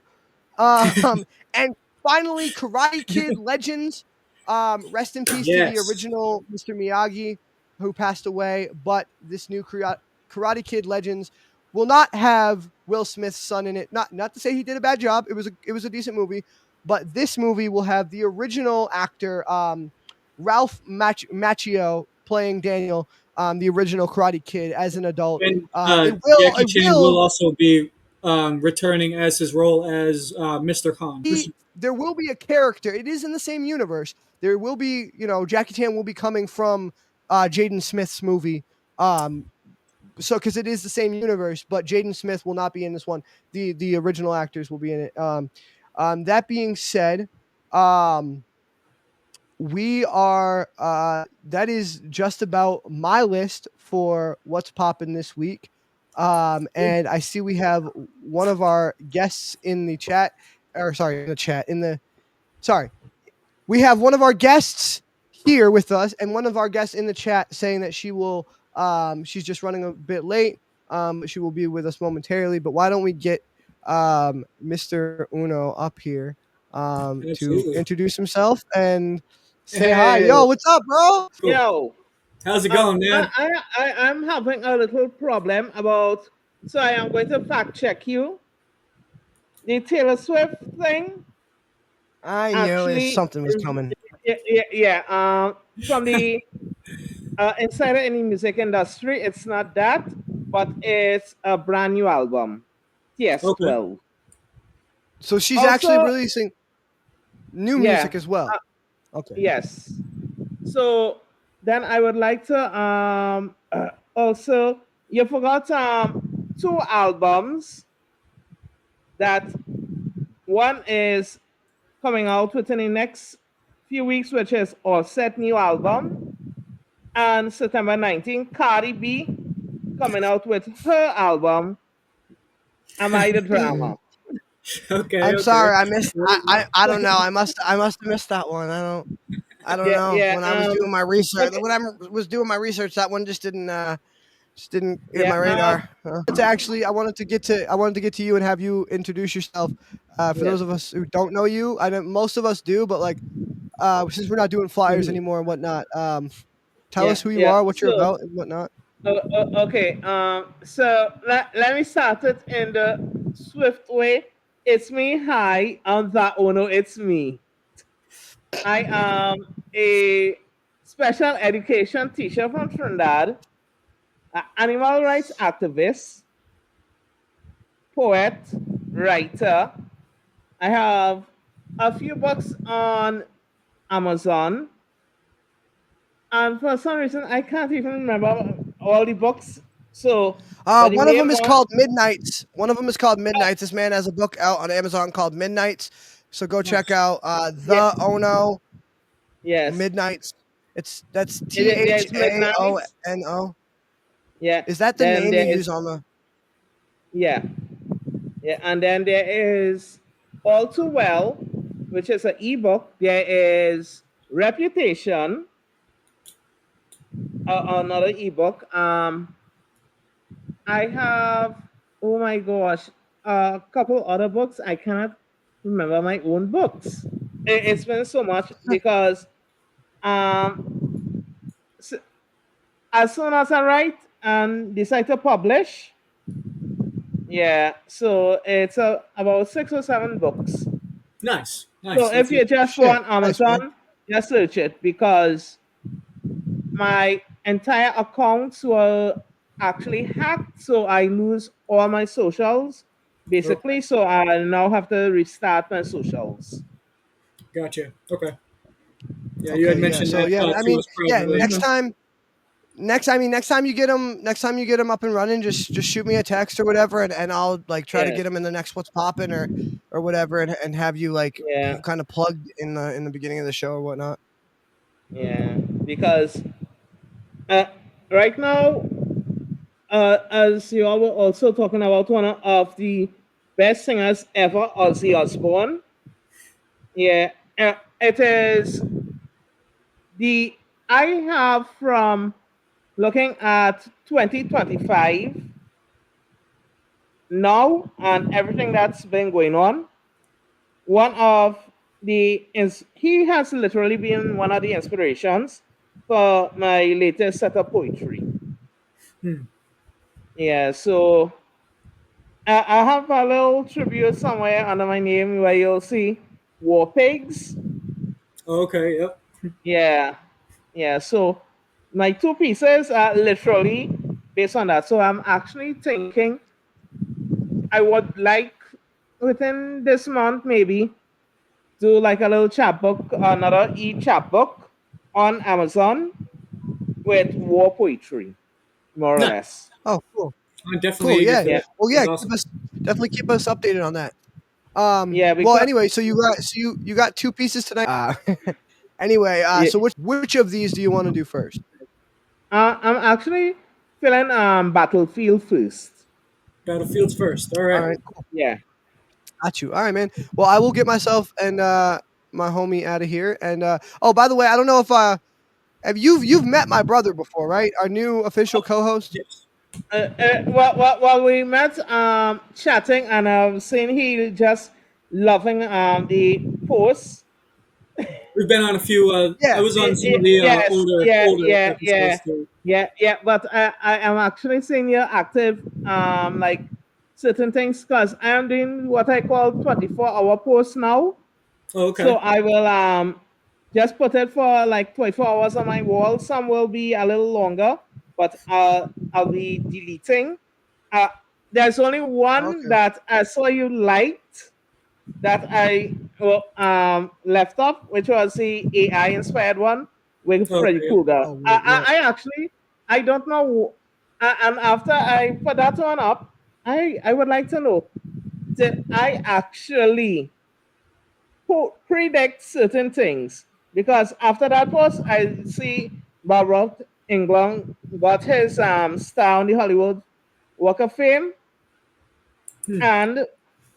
And finally, Karate Kid Legends. Rest in peace to the yes. original Mr. Miyagi, who passed away. But this new Karate Kid Legends will not have Will Smith's son in it. Not to say he did a bad job. It was a decent movie, but this movie will have the original actor, Ralph Macchio, playing Daniel, the original Karate Kid as an adult. And It will. Jackie Chan will also be returning as his role as Mr. Han. There will be a character. It is in the same universe. There will be, Jackie Chan will be coming from Jaden Smith's movie. So because it is the same universe, but Jaden Smith will not be in this one. The original actors will be in it. That being said, we are that is just about my list for what's popping this week. And I see we have one of our guests in the chat, or sorry, in the chat, in the sorry, we have one of our guests here with us, and one of our guests in the chat saying that she will. She's just running a bit late. She will be with us momentarily. But why don't we get Mr. Uno up here to Absolutely. introduce himself and say hi? Hey, Yo, what's up, bro? cool. Yo, How's it going, man? I'm having a little problem about, so I am going to fact check you. The Taylor Swift thing, I knew it, actually, something was coming. yeah. From the insider in the music industry, it's not that, but it's a brand new album, Okay. TS12. So she's actually Also, releasing new yeah, music as well. Okay. yes. So then I would like to also, you forgot two albums that one is coming out within the next few weeks, which is Offset new album, and September 19th, Cardi B coming out with her album, Am I the Drama? Okay. I'm Okay. sorry, I missed. I don't know. I must have missed that one. I don't Yeah, know. yeah, When I was doing my research, okay, when I was doing my research, that one just didn't hit yeah, my radar. It's actually I wanted to get to you and have you introduce yourself. For yeah, those of us who don't know you, I know most of us do, but like since we're not doing flyers mhm, anymore and whatnot, tell yeah, us who you yeah. are, what you're So, about, and whatnot. okay, so let me start it in the swift way. It's me, hi, I'm that Ono, it's me. I am a special education teacher from Trinidad, animal rights activist, poet, writer. I have a few books on Amazon, and for some reason I can't even remember all the books. So, but the One of them main is one, called Midnights. One of them is called Midnights. This man has a book out on Amazon called Midnights. So go check Nice. out yeah, the Ono yes, Midnights. It's T H there's A O Midnight, N O. yeah. Is that the Then name you there's use on the? yeah, yeah, and then there is All Too Well, which is an ebook. There is Reputation, another ebook. I have, oh my gosh, a couple other books. I cannot remember my own books. It's been so much because um, s- as soon as I write and decide to publish, yeah, so it's about 6 or 7 books. Nice. So Nice. if That's you just go Shit, on nice man. Amazon, just search it because my entire accounts were actually hacked, so I lose all my socials okay. basically. So I now have to restart my socials. Gotcha. Okay. Yeah, you had Okay, yeah. mentioned So that yeah, I to mean, us yeah. privately. Mhm. Next time you get them, up and running, just shoot me a text or whatever, and I'll like try to Yes, get them in the next what's popping or whatever, and have you like yeah, kind of plugged in the beginning of the show or whatnot. yeah. Because uh, right now, as you all were also talking about one of the best singers ever, Ozzy Osbourne. Yeah, it is the I have from looking at 2025 now and everything that's been going on. One of the is he has literally been one of the inspirations for my latest set of poetry. Hmm. Yeah, so I have a little tribute somewhere under my name where you'll see War Pigs. Okay. Yep. Yeah, yeah. So my two pieces are literally based on that. So I'm actually thinking I would like within this month maybe do like a little chapbook, another chapbook on Amazon with war poetry, more or Nice. less. Oh, cool, I'm definitely cool. eager Yeah. for Yeah, that. Well, That's yeah. awesome. Definitely keep us updated on that. yeah, Well, because anyway, so you got two pieces tonight. Anyway, Yeah. so which of these do you want to do first? I'm actually feeling Battlefield first. Battlefield's first. All All right. right, cool. Yeah. Got you. All right, man. Well, I will get myself and my homie out of here. And oh, by the way, I don't know if have you've met my brother before, right? Our new official co-host. Yes. Well, we met chatting, and I've seen he just loving the posts. We've been on a few. I Yeah. was on some of the Yes, older episodes too. yeah. But I am actually seeing you active, like certain things, because I am doing what I call 24-hour posts now. Oh, So okay. I will just put it for like 24 hours on my wall. Some will be a little longer, but I'll be deleting. Uh, there's only one Okay. that I saw you liked that I left off, which was the AI inspired one with Okay. Freddy Yeah. Krueger. Oh, yeah. I actually I don't know, and after I put that one up, I would like to know, did I actually predict certain things? Because after that post, I see Barbara England got his star on the Hollywood Walk of Fame, Hmm. and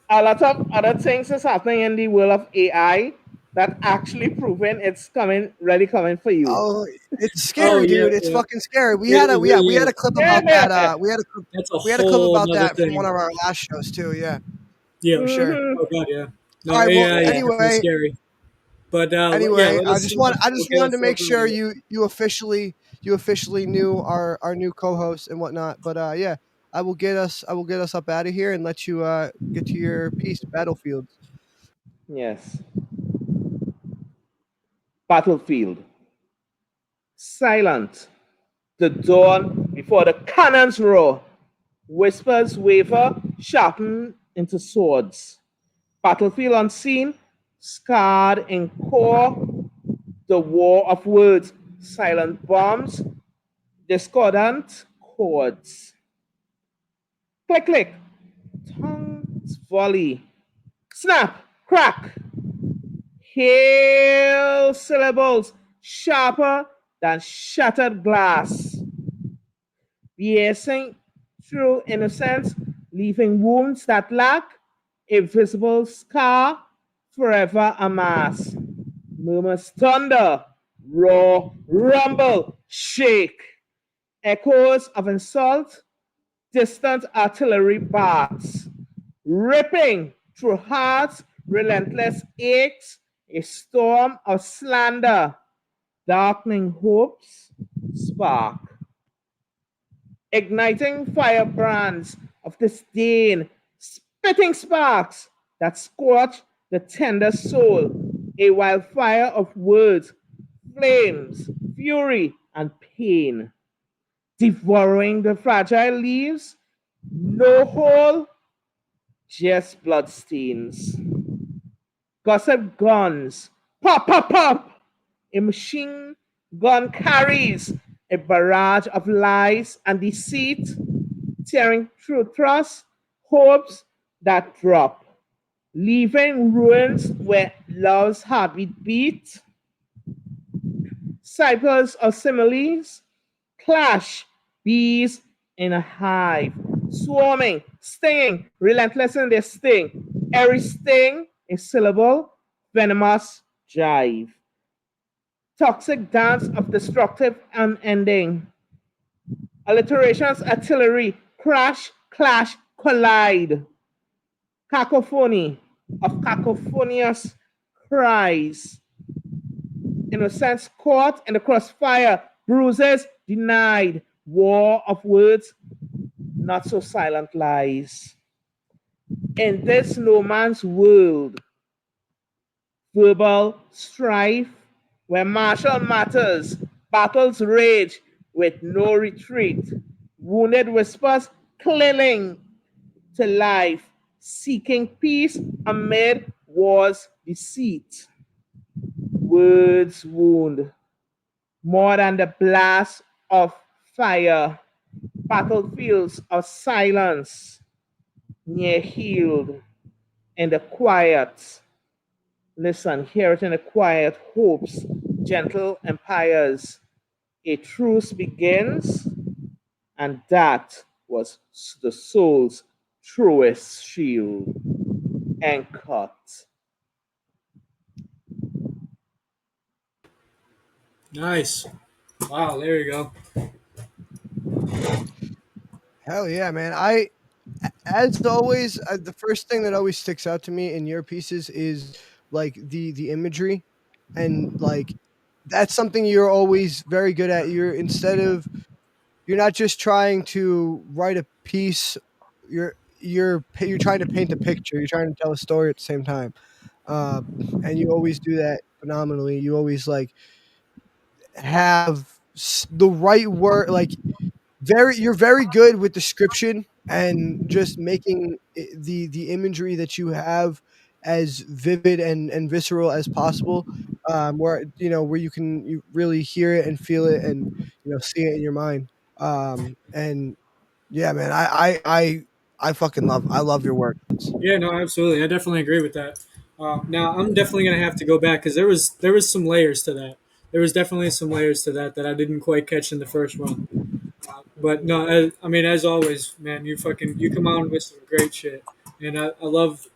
a lot of other things is happening in the world of AI that actually proven it's really coming for you. Oh, it's Oh scary, yeah. dude. It's Yeah. fucking scary. It really We had a is. clip about that. Yeah. That's a We had a clip whole about nother that from one thing. of our last shows too. Yeah, Yeah. for sure. Hmm. Oh god. Yeah. All No, right. Well, AI is definitely anyway, scary. But yeah, I we'll just get wanted to us make up out of sure here. you officially knew our new co-host and whatnot. But yeah, I will get us up out of here and let you get to your piece, Battlefields. Yes. Battlefield. Silent. The dawn before the cannons roar. Whispers waver, sharpen into swords. Battlefield unseen, scarred in core. The war of words. Silent bombs, discordant chords. Click, click. Tongues volley. Snap, crack. Hail syllables sharper than shattered glass, piercing through innocence, leaving wounds that lack a visible scar, forever a mass. Murmurs thunder, roar, rumble, shake, echoes of insult, distant artillery barks, ripping through hearts, relentless aches, a storm of slander, darkening hopes, spark, igniting firebrands of disdain, spitting sparks that scorch the tender soul, a wildfire of words, flames, fury, and pain, devouring the fragile leaves, no hole, just bloodstains. Gossip guns, pop, pop, pop. A machine gun carries a barrage of lies and deceit, tearing through trust, hopes that drop, leaving ruins where love's heartbeat beat. Cycles of similes clash, bees in a hive, swarming, stinging, relentless in their sting. Every sting a syllable, venomous jive. Toxic dance of destructive unending. Alliterations, artillery, crash, clash, collide. Cacophony of cacophonious cries. Innocence caught in the crossfire, bruises denied, war of words, not so silent lies. In this no man's world, verbal strife, where martial matters, battles rage with no retreat, wounded whispers clinging to life, seeking peace amid war's deceit. Words wound more than the blast of fire, battlefields of silence, near healed in the quiet. Listen, hear it in the quiet hopes gentle empires, a truce begins, and that was the soul's truest shield. End cut. Nice. Wow, there you go. Hell yeah, man. As always, the first thing that always sticks out to me in your pieces is like the imagery, and like that's something you're always very good at. You're not just trying to write a piece. You're trying to paint a picture. You're trying to tell a story at the same time, and you always do that phenomenally. You always like have the right word, like you're very good with description and just making the imagery that you have as vivid and visceral as possible, where where you really hear it and feel it and see it in your mind. And yeah, man, I fucking I love your work. Yeah, no, absolutely. I definitely agree with that. Now, I'm definitely gonna have to go back because there was some layers to that. There was definitely some layers to that that I didn't quite catch in the first run. But no, I mean, as always, man, you come on with some great shit, and I love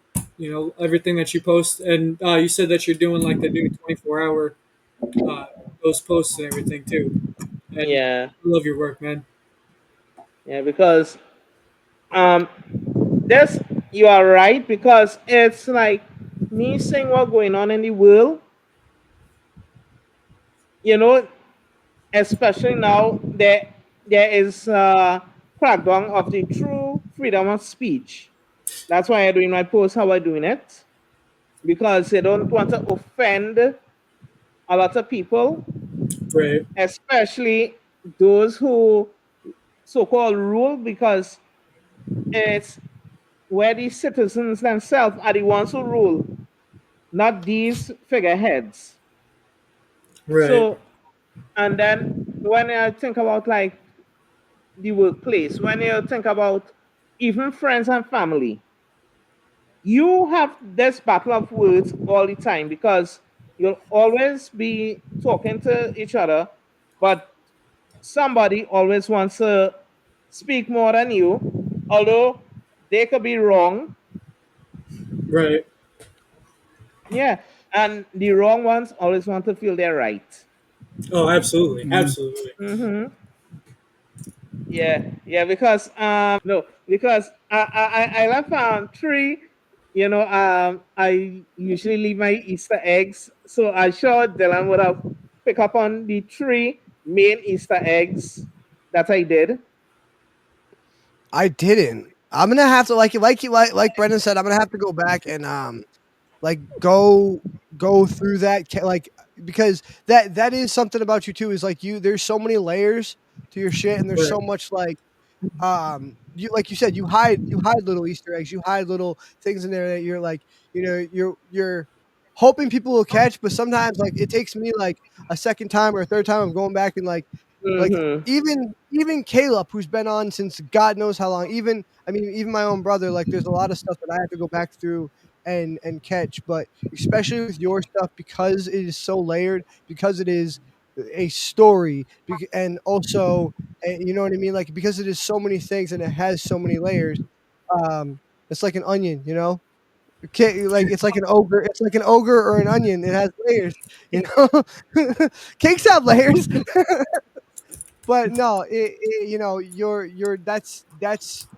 everything that you post. And you said that you're doing like the new 24-hour those posts and everything too. And Yeah, I love your work, man. yeah, because um, this you are right because it's like me seeing what's going on in the world. You know, especially now there is crackdown of the true freedom of speech. That's why I'm doing my post how I'm doing it because they don't want to offend a lot of people, Right, especially those who so-called rule because it's where the citizens themselves are the ones who rule, not these figureheads. right, So, and then when I think about like the workplace, when you think about even friends and family, you have this battle of words all the time because you'll always be talking to each other, but somebody always wants to speak more than you, although they could be wrong. right. Yeah, and the wrong ones always want to feel they're right. Oh, absolutely, Mhm. absolutely. Mm-hmm. Yeah, yeah, because no, because I left three. You know, I usually leave my Easter eggs, so I sure Dylan would have pick up on the three main Easter eggs that I did. I didn't. I'm gonna have to like Brendan said. I'm gonna have to go back and like go through that because that is something about you too, is like there's so many layers to your shit, and there's Right, so much like you like you said, you hide little Easter eggs, you hide little things in there that you're like you're hoping people will catch, but sometimes like it takes me like a second time or a third time of going back and like Mm-hmm. even Caleb, who's been on since God knows how long, even my own brother, like there's a lot of stuff that I have to go back through and catch, but especially with your stuff because it is so layered, because it is a story, and also you know what I mean, like because it is so many things and it has so many layers. Um, it's like an onion, you know. Like it's like an ogre or an onion. It has layers, you know. Cakes have layers. But no, you're that's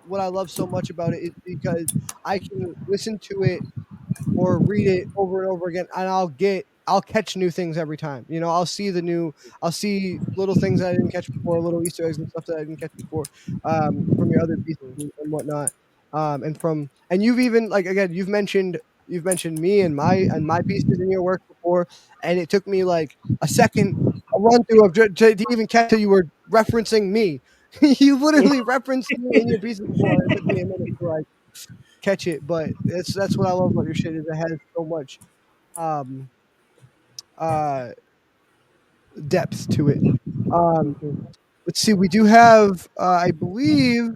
what I love so much about it, is because I can listen to it or read it over and over again, and I'll catch new things every time. I'll see little things that I didn't catch before, little Easter eggs and stuff that I didn't catch before, from your other pieces and whatnot. And you've even like again you've mentioned me and my pieces in your work before, and it took me like a run through of to even catch till you were referencing me. You literally referenced me in your pieces before. It took me a minute to like catch it, but that's what I love about your shit, is it has so much um uh depth to it. Um Mm-hmm. let's see, we do have I believe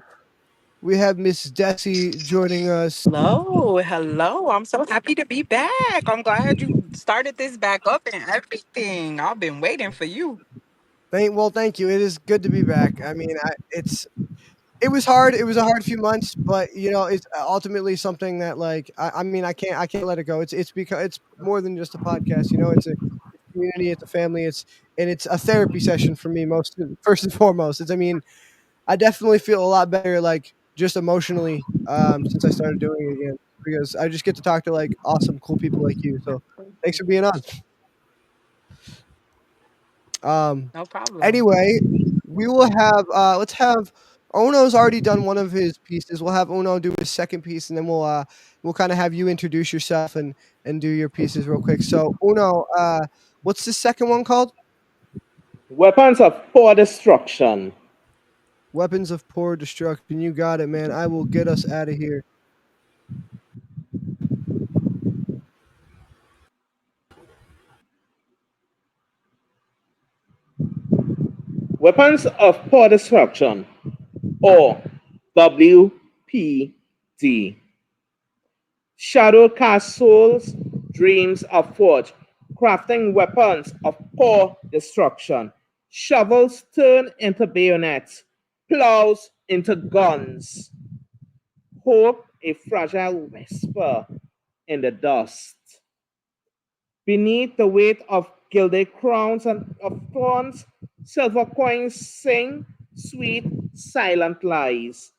We have Miss Desi joining us. Hello, hello. I'm so happy to be back. I'm glad you started this back up and everything. I've been waiting for you. Thank you. It is good to be back. I mean, it was hard. It was a hard few months, but it's ultimately something that like I mean, I can't let it go. It's because it's more than just a podcast. It's a community, it's a family, it's a therapy session for me most first and foremost. I mean, I definitely feel a lot better like just emotionally since I started doing it again because I just get to talk to like awesome, cool people like you. So thanks for being on. Um, No problem. anyway, we will have let's have Ono's already done one of his pieces. We'll have Ono do his second piece, and then we'll kind of have you introduce yourself and do your pieces real quick. So Ono, what's the second one called? Weapons of poor destruction. Weapons of Poor Destruction. You got it, man. I will get us out of here. Weapons of poor destruction, or WPD. Shadow cast souls, dreams are forged, crafting weapons of poor destruction. Shovels turn into bayonets, plows into guns. Hope a fragile whisper in the dust. Beneath the weight of gilded crowns and of thorns, silver coins sing sweet, silent lies.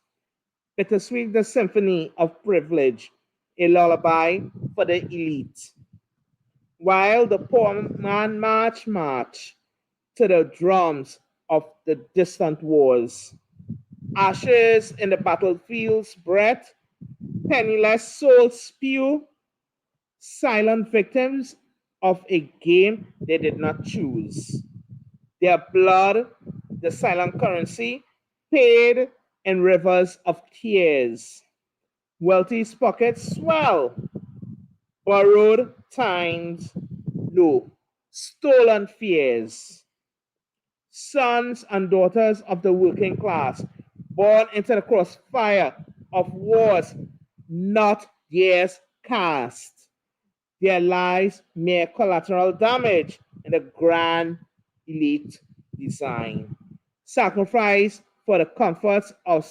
Bittersweet the symphony of privilege, a lullaby for the elite. While the poor man march to the drums of the distant wars. Ashes in the battlefield's breath, penniless souls spew, silent victims of a game they did not choose. Their blood, the silent currency, paid in rivers of tears. Wealthy's pockets swell, borrowed times low, stolen fears. Sons and daughters of the working class, born into the crossfire of wars not theirs cast. Their lives mere collateral damage in the grand elite design. Sacrifice for the comforts of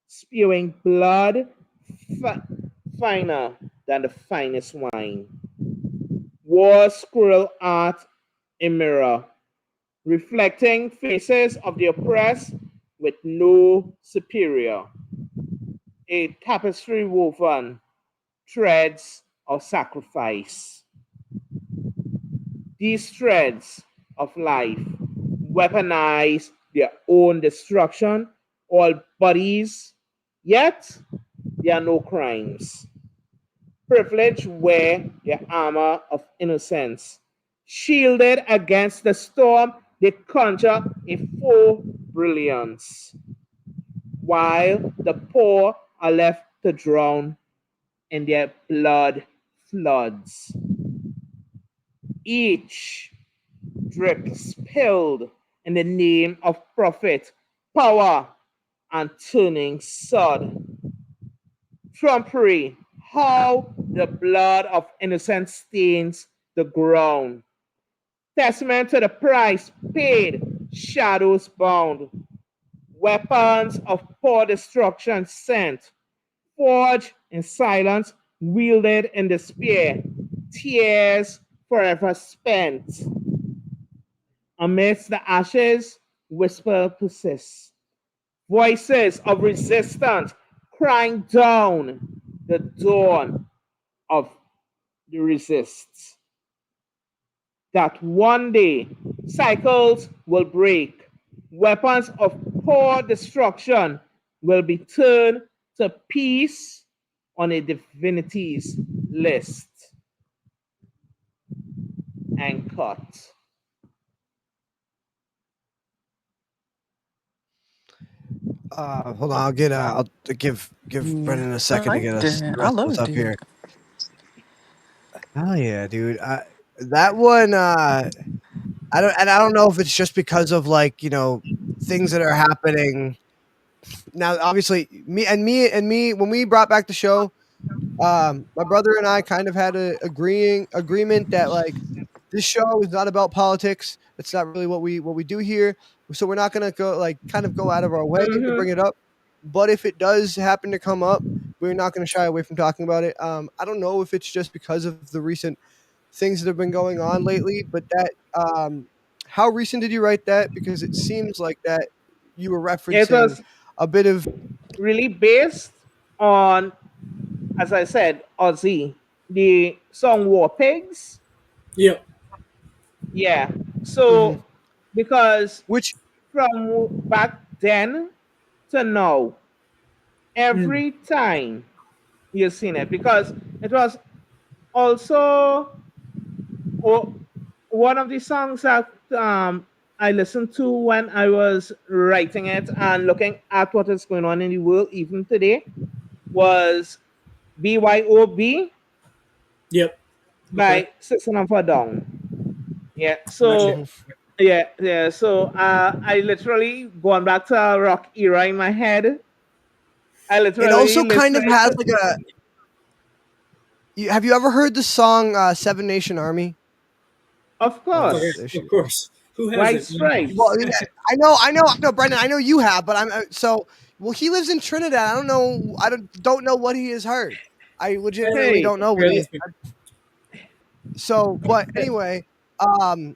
spewing blood fi- finer than the finest wine. War scroll art a mirror, reflecting faces of the oppressed with no superior. A tapestry woven threads of sacrifice. These threads of life weaponize their own destruction, all bodies, yet there are no crimes. Privilege wear their armor of innocence. Shielded against the storm, they conjure a faux brilliance, while the poor are left to drown in their blood floods. Each drip spilled in the name of profit, power, and turning sod. Trumpery, how the blood of innocent stains the ground. Testament to the price paid, shadows bound. Weapons of poor destruction sent, forged in silence, wielded in despair. Tears forever spent. Amidst the ashes, whisper persists. Voices of resistance crying down the dawn of the resists. That one day cycles will break, weapons of poor destruction will be turned to peace on a divinity's list and cut. Hold on, I'll give Yeah, Brendan a I second to get liked us it. the I rest of us loved up it. here. Hell yeah, dude! That one, I don't know if it's just because of like things that are happening now obviously me when we brought back the show, my brother and I kind of had a agreement that like this show is not about politics. It's not really what we do here. So we're not gonna go like kind of go out of our way to Mm-hmm. bring it up. But if it does happen to come up, we're not gonna shy away from talking about it. I don't know if it's just because of the recent things that have been going on lately, but that how recent did you write that? Because it seems like that you were It referencing was a bit of really based on, as I said, Ozzy, the song War Pigs. Yep. Yeah. So mhm, because which from back then to now, Mm. every time you've seen it, because it was also o- one of the songs that I listened to when I was writing it and looking at what is going on in the world even today was BYOB Yep. Okay. by System of a Down. Yeah. Nice. So mhm. yeah. So I literally going back to a rock era in my head. I It literally also kind of listening has to, like a. Have you ever heard the song Seven Nation Army? of Oh course, yeah. Of course. Who White hasn't? Well, Stripes. yeah, I know, Brendan. I know you have, but I'm so. Well, he lives in Trinidad. I don't know. I don't know what he has heard. I legitimately Hey, don't know what Here, he. listen. So, but anyway, um,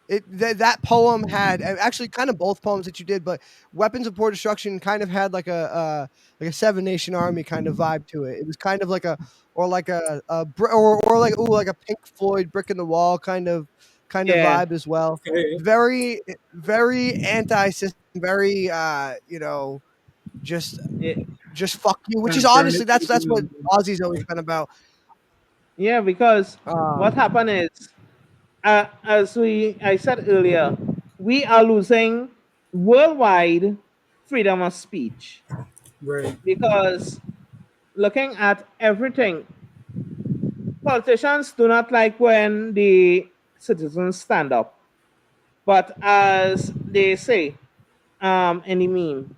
that poem had actually kind of both poems that you did, but Weapons of Poor Destruction kind of had like a Seven Nation Army kind of vibe to it. It was kind of like a or like or like ooh like a Pink Floyd Brick in the Wall kind of yeah, vibe as well. Okay. Very anti-system, very just yeah, just fuck you, which is And burn honestly it to the that's what ground. Ozzy's always been about. yeah. Because what Um, happened is, as I said earlier, we are losing worldwide freedom of speech Right. because looking at everything, politicians do not like when the citizens stand up. But as they say in the meme,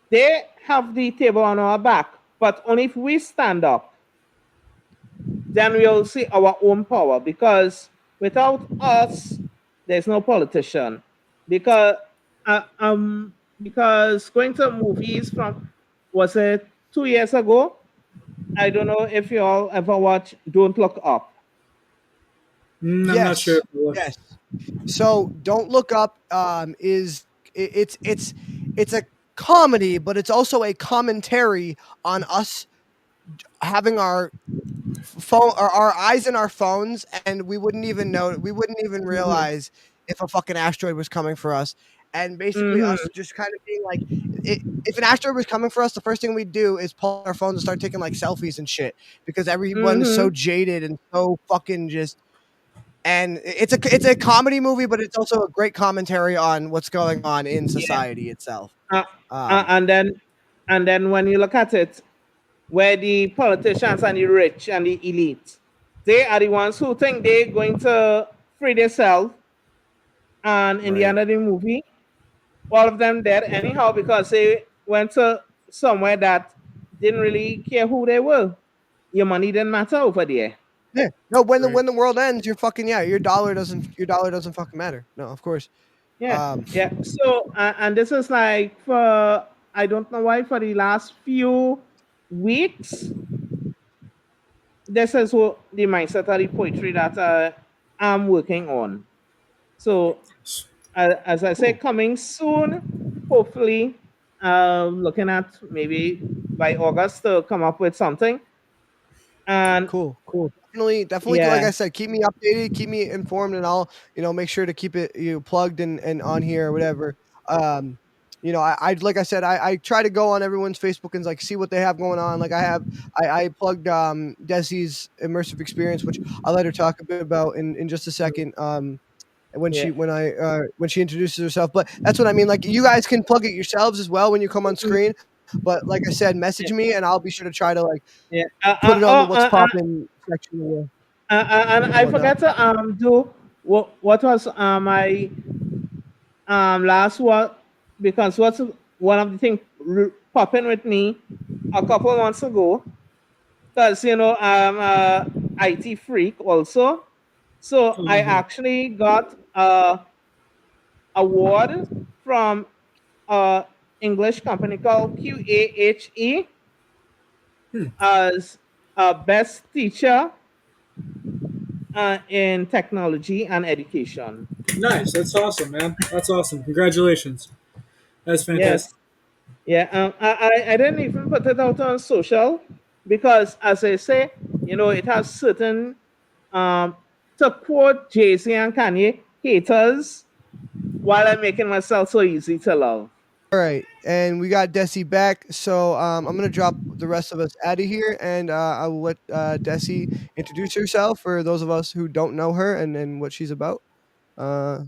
they have the table on our back, but only if we stand up, then we'll see our own power. Because without us, there's no politician. Because because going to movies from, was it 2 years ago? I don't know if you all ever watch Don't Look Up. I'm not sure yes, if it was. yes. So Don't Look Up is it's a comedy, but it's also a commentary on us having our phone or our eyes in our phones, and we wouldn't even Mm-hmm. realize if a fucking asteroid was coming for us. And basically, us Mm-hmm. just kind of being like, if an asteroid was coming for us, the first thing we'd do is pull out our phones and start taking like selfies and shit because everyone is so Mm-hmm. jaded and so fucking just and it's a comedy movie, but it's also a great commentary on what's going on in Yeah. society itself. Uh, Um, and then when you look at it, where the politicians and the rich and the elite, they are the ones who think they're going to free themselves, and in the right. end of the movie, all of them dead anyhow because they went to somewhere that didn't really care who they were. Your money didn't matter over there. Yeah. No, Right. when the world ends, you're fucking yeah. Your dollar doesn't fucking matter. No, of course. Yeah, Um, yeah. So and this is like for, I don't know why, for the last few weeks, this is what the mindset of the poetry that I'm working on. So, as I say, cool. coming soon, hopefully, looking at maybe by August to come up with something. And Cool, cool. Definitely. Like yeah, I said, keep me updated, keep me informed, and I'll make sure to keep it plugged and on here or whatever. Um, I like I said, I try to go on everyone's Facebook and like see what they have going on. Like I plugged Desi's immersive experience, which I'll let her talk a bit about in just a second. yeah. When she introduces herself, but that's what I mean. Like you guys can plug it yourselves as well when you come on Mhm. screen. But like I said, Yeah, message me and I'll be sure to try to like yeah. put it on the what's poppin' section of And and I whatnot. forgot to do what was my last what, because one of the things popping with me a couple months ago, because I'm a IT freak also. So I Mhm. actually got a award from a English company called QAHE Hmm. as a best teacher in technology and education. Nice. That's awesome, man. That's awesome. Congratulations. That's fantastic. Yes. Yeah, I didn't even put it out on social because, as I say, it has certain, um, to quote Jay-Z and Kanye, haters, while I'm making myself so easy to love. All right, and we got Desi back. So I'm gonna drop the rest of us out of here, and I will let Desi introduce herself for those of us who don't know her and what she's about. Uh,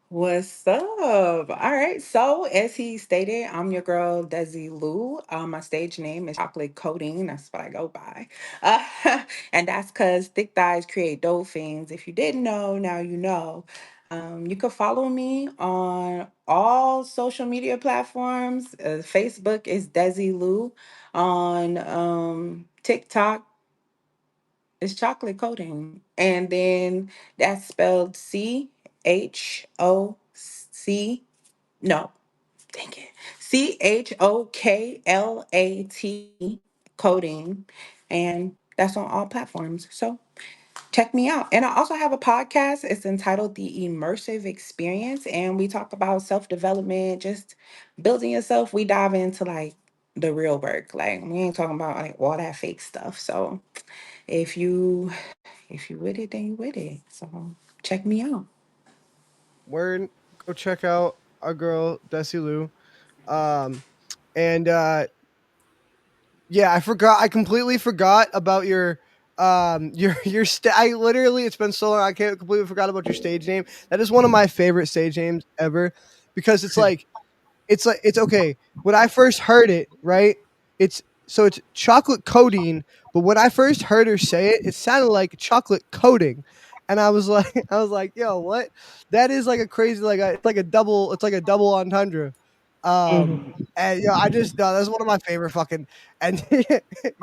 What's up? All right. So, as he stated, I'm your girl, Desi Lou. My stage name is Chocolate Coating. That's what I go by. Uh, and that's because thick thighs create dope fiends. If you didn't know, now you know. You can follow me on all social media platforms. Facebook is Desi Lou. On TikTok, it's chocolate coating. And then that's spelled CHOC. No, dang it. CHOKLAT coding. And that's on all platforms. So check me out. And I also have a podcast. It's entitled The Immersive Experience. And we talk about self development, just building yourself. We dive into like the real work. Like we ain't talking about like all that fake stuff. So if you with it, then you with it. So check me out. word, go check out our girl Desi Lou. Um, and Yeah, I forgot. I completely forgot about I literally, it's been so long. I can't completely forgot about your stage name. That is one of my favorite stage names ever because it's okay. When I first heard it, right? It's chocolate coating, but when I first heard her say it, it sounded like chocolate coating. And I was like I was like, "Yo, what?" That is like a crazy it's like a double entendre. Mhm. And I just no, that's one of my favorite fucking and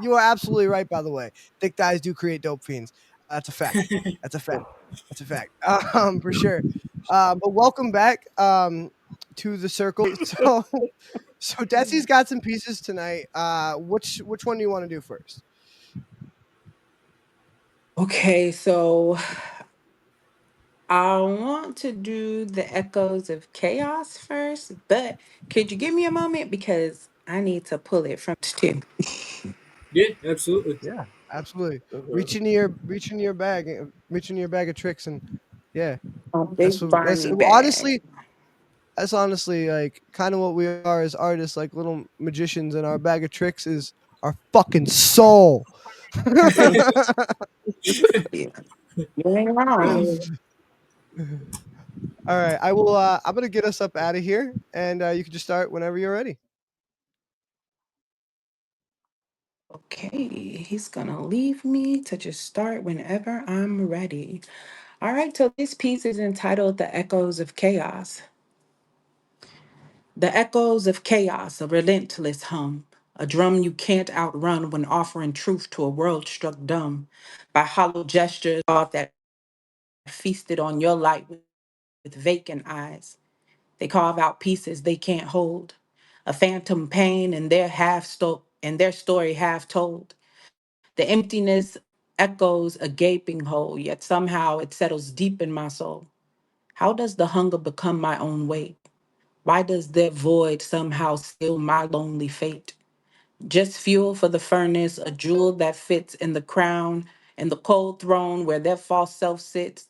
you are absolutely right by the way. Thick thighs do create dope fiends. That's a fact. That's a fact. That's a fact. For sure. But welcome back to the circle. So Desi's got some pieces tonight. Which one do you want to do first? Okay, so I want to do the echoes of chaos first, but could you give me a moment because I need to pull it from too. Yeah, absolutely. Yeah, absolutely. Mhm. Reach into your bag, reach into your bag of tricks, and yeah, A big that's Barney bag. honestly that's honestly like kind of what we are as artists, like little magicians, and our bag of tricks is our fucking soul. Yeah, you ain't wrong. All right, I will. I'm gonna get us up out of here, and you can just start whenever you're ready. Okay, he's gonna leave me to just start whenever I'm ready. All right, so this piece is entitled The Echoes of Chaos. The echoes of chaos, a relentless hum, a drum you can't outrun when offering truth to a world struck dumb by hollow gestures of that feasted on your light with vacant eyes. They carve out pieces they can't hold, a phantom pain in their and their story half told. The emptiness echoes a gaping hole, yet somehow it settles deep in my soul. How does the hunger become my own weight? Why does their void somehow seal my lonely fate? Just fuel for the furnace, a jewel that fits in the crown, and the cold throne where their false self sits,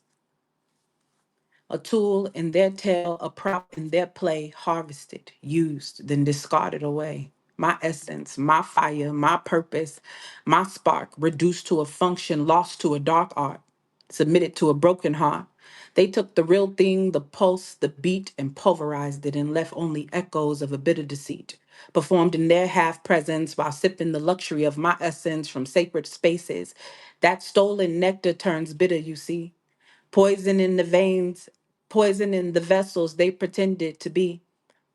a tool in their tale, a prop in their play, harvested, used, then discarded away. My essence, my fire, my purpose, my spark, reduced to a function, lost to a dark art, submitted to a broken heart. They took the real thing, the pulse, the beat, and pulverized it and left only echoes of a bitter deceit. Performed in their half presence while sipping the luxury of my essence from sacred spaces. That stolen nectar turns bitter, you see. Poison in the veins, Poison in the vessels they pretended to be.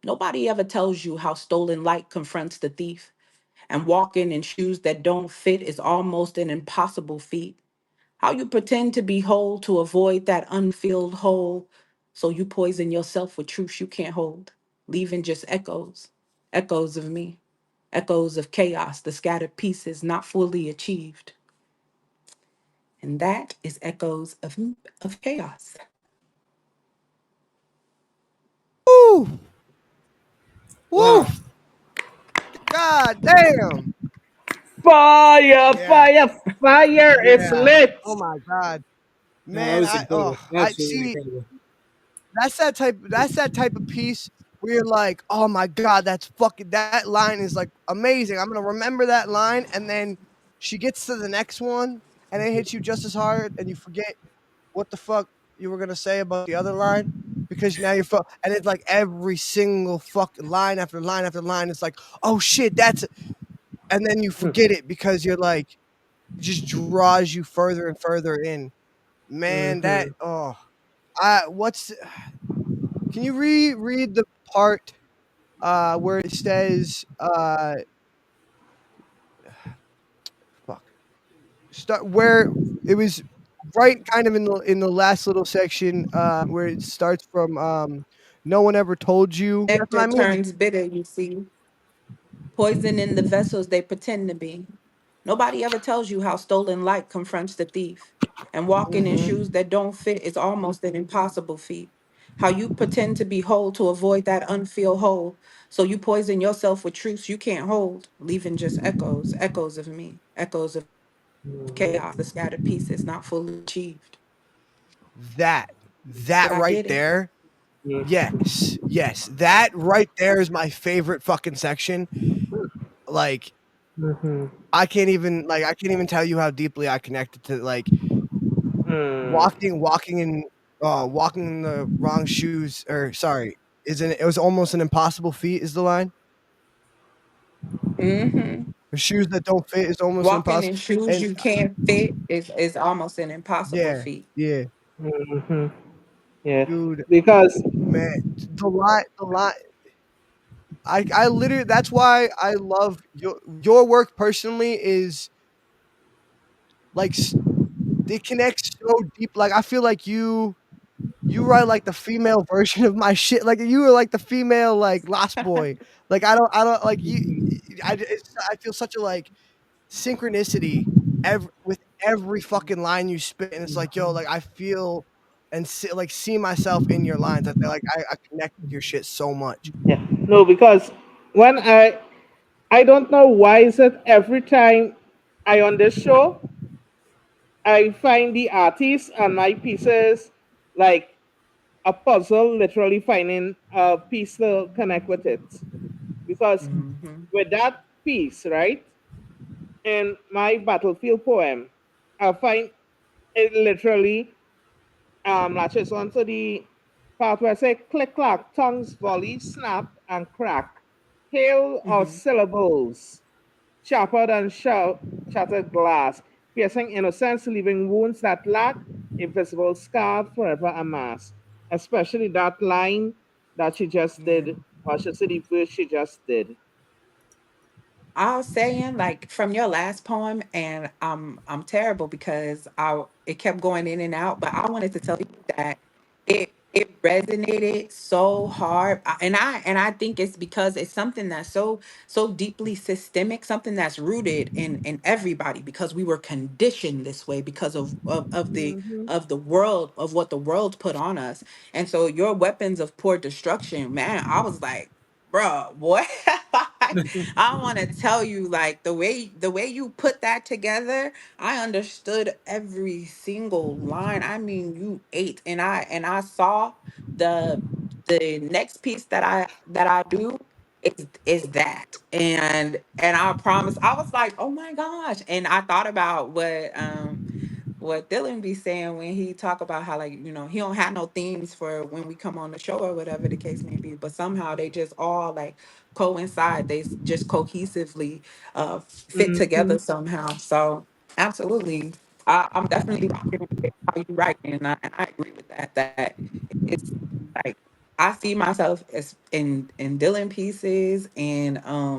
Nobody ever tells you how stolen light confronts the thief. And walking in shoes that don't fit is almost an impossible feat. How you pretend to be whole to avoid that unfilled hole. So you poison yourself with truths you can't hold, leaving just echoes, echoes of me, echoes of chaos, the scattered pieces not fully achieved. And that is echoes of chaos. Woo! Woo! Wow. God damn! Fire, Yeah, fire, fire! It's yeah. lit. Oh my god, No, that man! was I oh incredible. I Absolutely see. incredible. That's that type. That's that type of piece where you're like, oh my god, that's fucking. That line is like amazing. I'm gonna remember that line, and then she gets to the next one, and it hits you just as hard, and you forget what the fuck you were gonna say about the other line because now you're and it's like every single fucking line after line after line. It's like, oh shit, that's, and then you forget it because you're like, it just draws you further and further in. Man, that Mm-hmm. oh, what's can you reread the part where it says fuck start where it was right kind of in the last little section where it starts from no one ever told you. That's what Nectar I mean. turns bitter, you see. Poison in the vessels they pretend to be. Nobody ever tells you how stolen light confronts the thief. And walking in Hmm. shoes that don't fit is almost an impossible feat. How you pretend to be whole to avoid that unfeel hole. So you poison yourself with truths you can't hold, leaving just echoes, echoes of me, echoes of chaos, the scattered pieces not fully achieved. that Did that I right get it? there, Mm-hmm. yes, that right there is my favorite fucking section. Like Mm-hmm. I can't even tell you how deeply I connected to like Mm. walking in the wrong shoes, or sorry, isn't it was almost an impossible feat is the line. Mm-hmm. The shoes that don't fit is almost Walking impossible. in shoes And you can't fit is almost an impossible yeah, feat. yeah, Mm-hmm. Yeah, dude, because man, the line. I literally that's why I love your work personally is like it connects so deep. Like I feel like you write like the female version of my shit. Like you were like the female like Lost Boy. Like I don't like you. I feel such a like synchronicity with every fucking line you spit, and it's like yo, like I feel and see myself in your lines. I feel like I connect with your shit so much. yeah, no, because when I don't know why is it every time I on this show I find the artist and my pieces like a puzzle, literally finding a piece to connect with it. Because Mm-hmm. with that piece, right, in my battlefield poem, I find it literally latches onto the part where I say click clack, tongues volley, snap and crack, hail of Mm-hmm. syllables, sharper than shattered glass, piercing innocence, leaving wounds that lack invisible scar forever amassed. Especially that line that she just Yeah. did, or should say the verse she just did. I was saying like from your last poem, and I'm terrible because I it kept going in and out, but I wanted to tell you that it resonated so hard. And I think it's because it's something that's so deeply systemic, something that's rooted in everybody because we were conditioned this way because Mm-hmm. of the world, of what the world put on us. And so your weapons of poor destruction, man, I was like, bro, what? I want to tell you, like the way you put that together, I understood every single line. I mean, you ate, and I saw the the next piece that I do is that, and I promise, I was like, oh my gosh, and I thought about what Dylan be saying when he talk about how, like, he don't have no themes for when we come on the show or whatever the case may be, but somehow they just all like coincide, just cohesively fit Mm-hmm. together somehow. So absolutely, I'm definitely rocking with how you write, and I agree with that It's like I see myself as in Dylan pieces and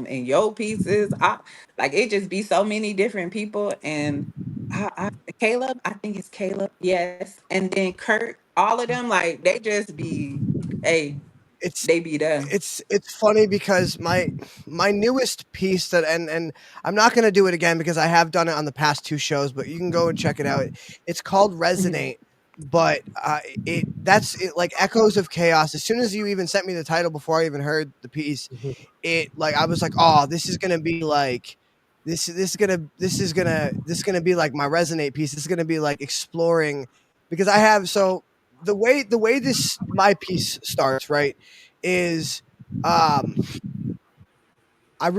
in Yo pieces. I like it just be so many different people and I Caleb, I think it's Caleb, yes. And then Kurt, all of them, like they just be hey, It's they be there. it's funny because my newest piece that and I'm not gonna do it again because I have done it on the past two shows, but you can go and check it out. It's called Mhm. Resonate, but it that's it like Echoes of Chaos. As soon as you even sent me the title before I even heard the piece, it like I was like, oh, this is gonna be like this is gonna be like my Resonate piece. This is gonna be like exploring because I have so the way this my piece starts right is um I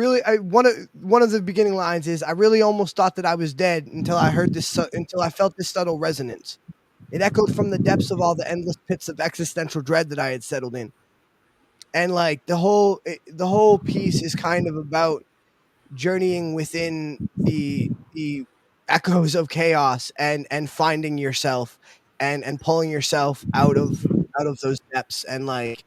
one of the beginning lines is I really almost thought that I was dead until I heard until I felt this subtle resonance. It echoed from the depths of all the endless pits of existential dread that I had settled in. And like the whole piece is kind of about journeying within the echoes of chaos and finding yourself and pulling yourself out of those depths and like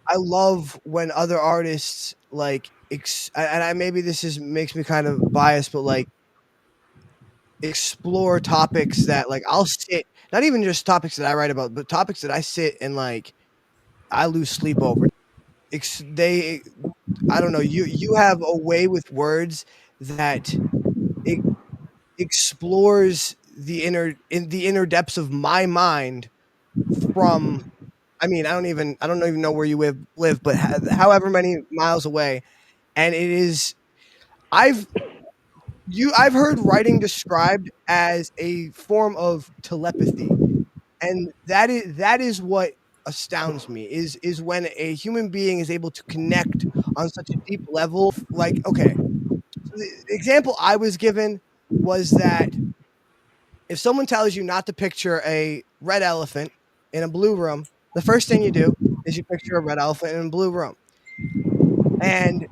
I love when other artists like and I maybe this is makes me kind of biased, but like explore topics that like I'll sit not even just topics that I write about, but topics that I sit and like I lose sleep over. They I don't know, you have a way with words that it explores the inner depths of my mind from I mean, I don't even know where you live but however many miles away and it is I've I've heard writing described as a form of telepathy, and that is what astounds me is when a human being is able to connect on such a deep level. Like, okay, so the example I was given was that if someone tells you not to picture a red elephant in a blue room, the first thing you do is you picture a red elephant in a blue room, and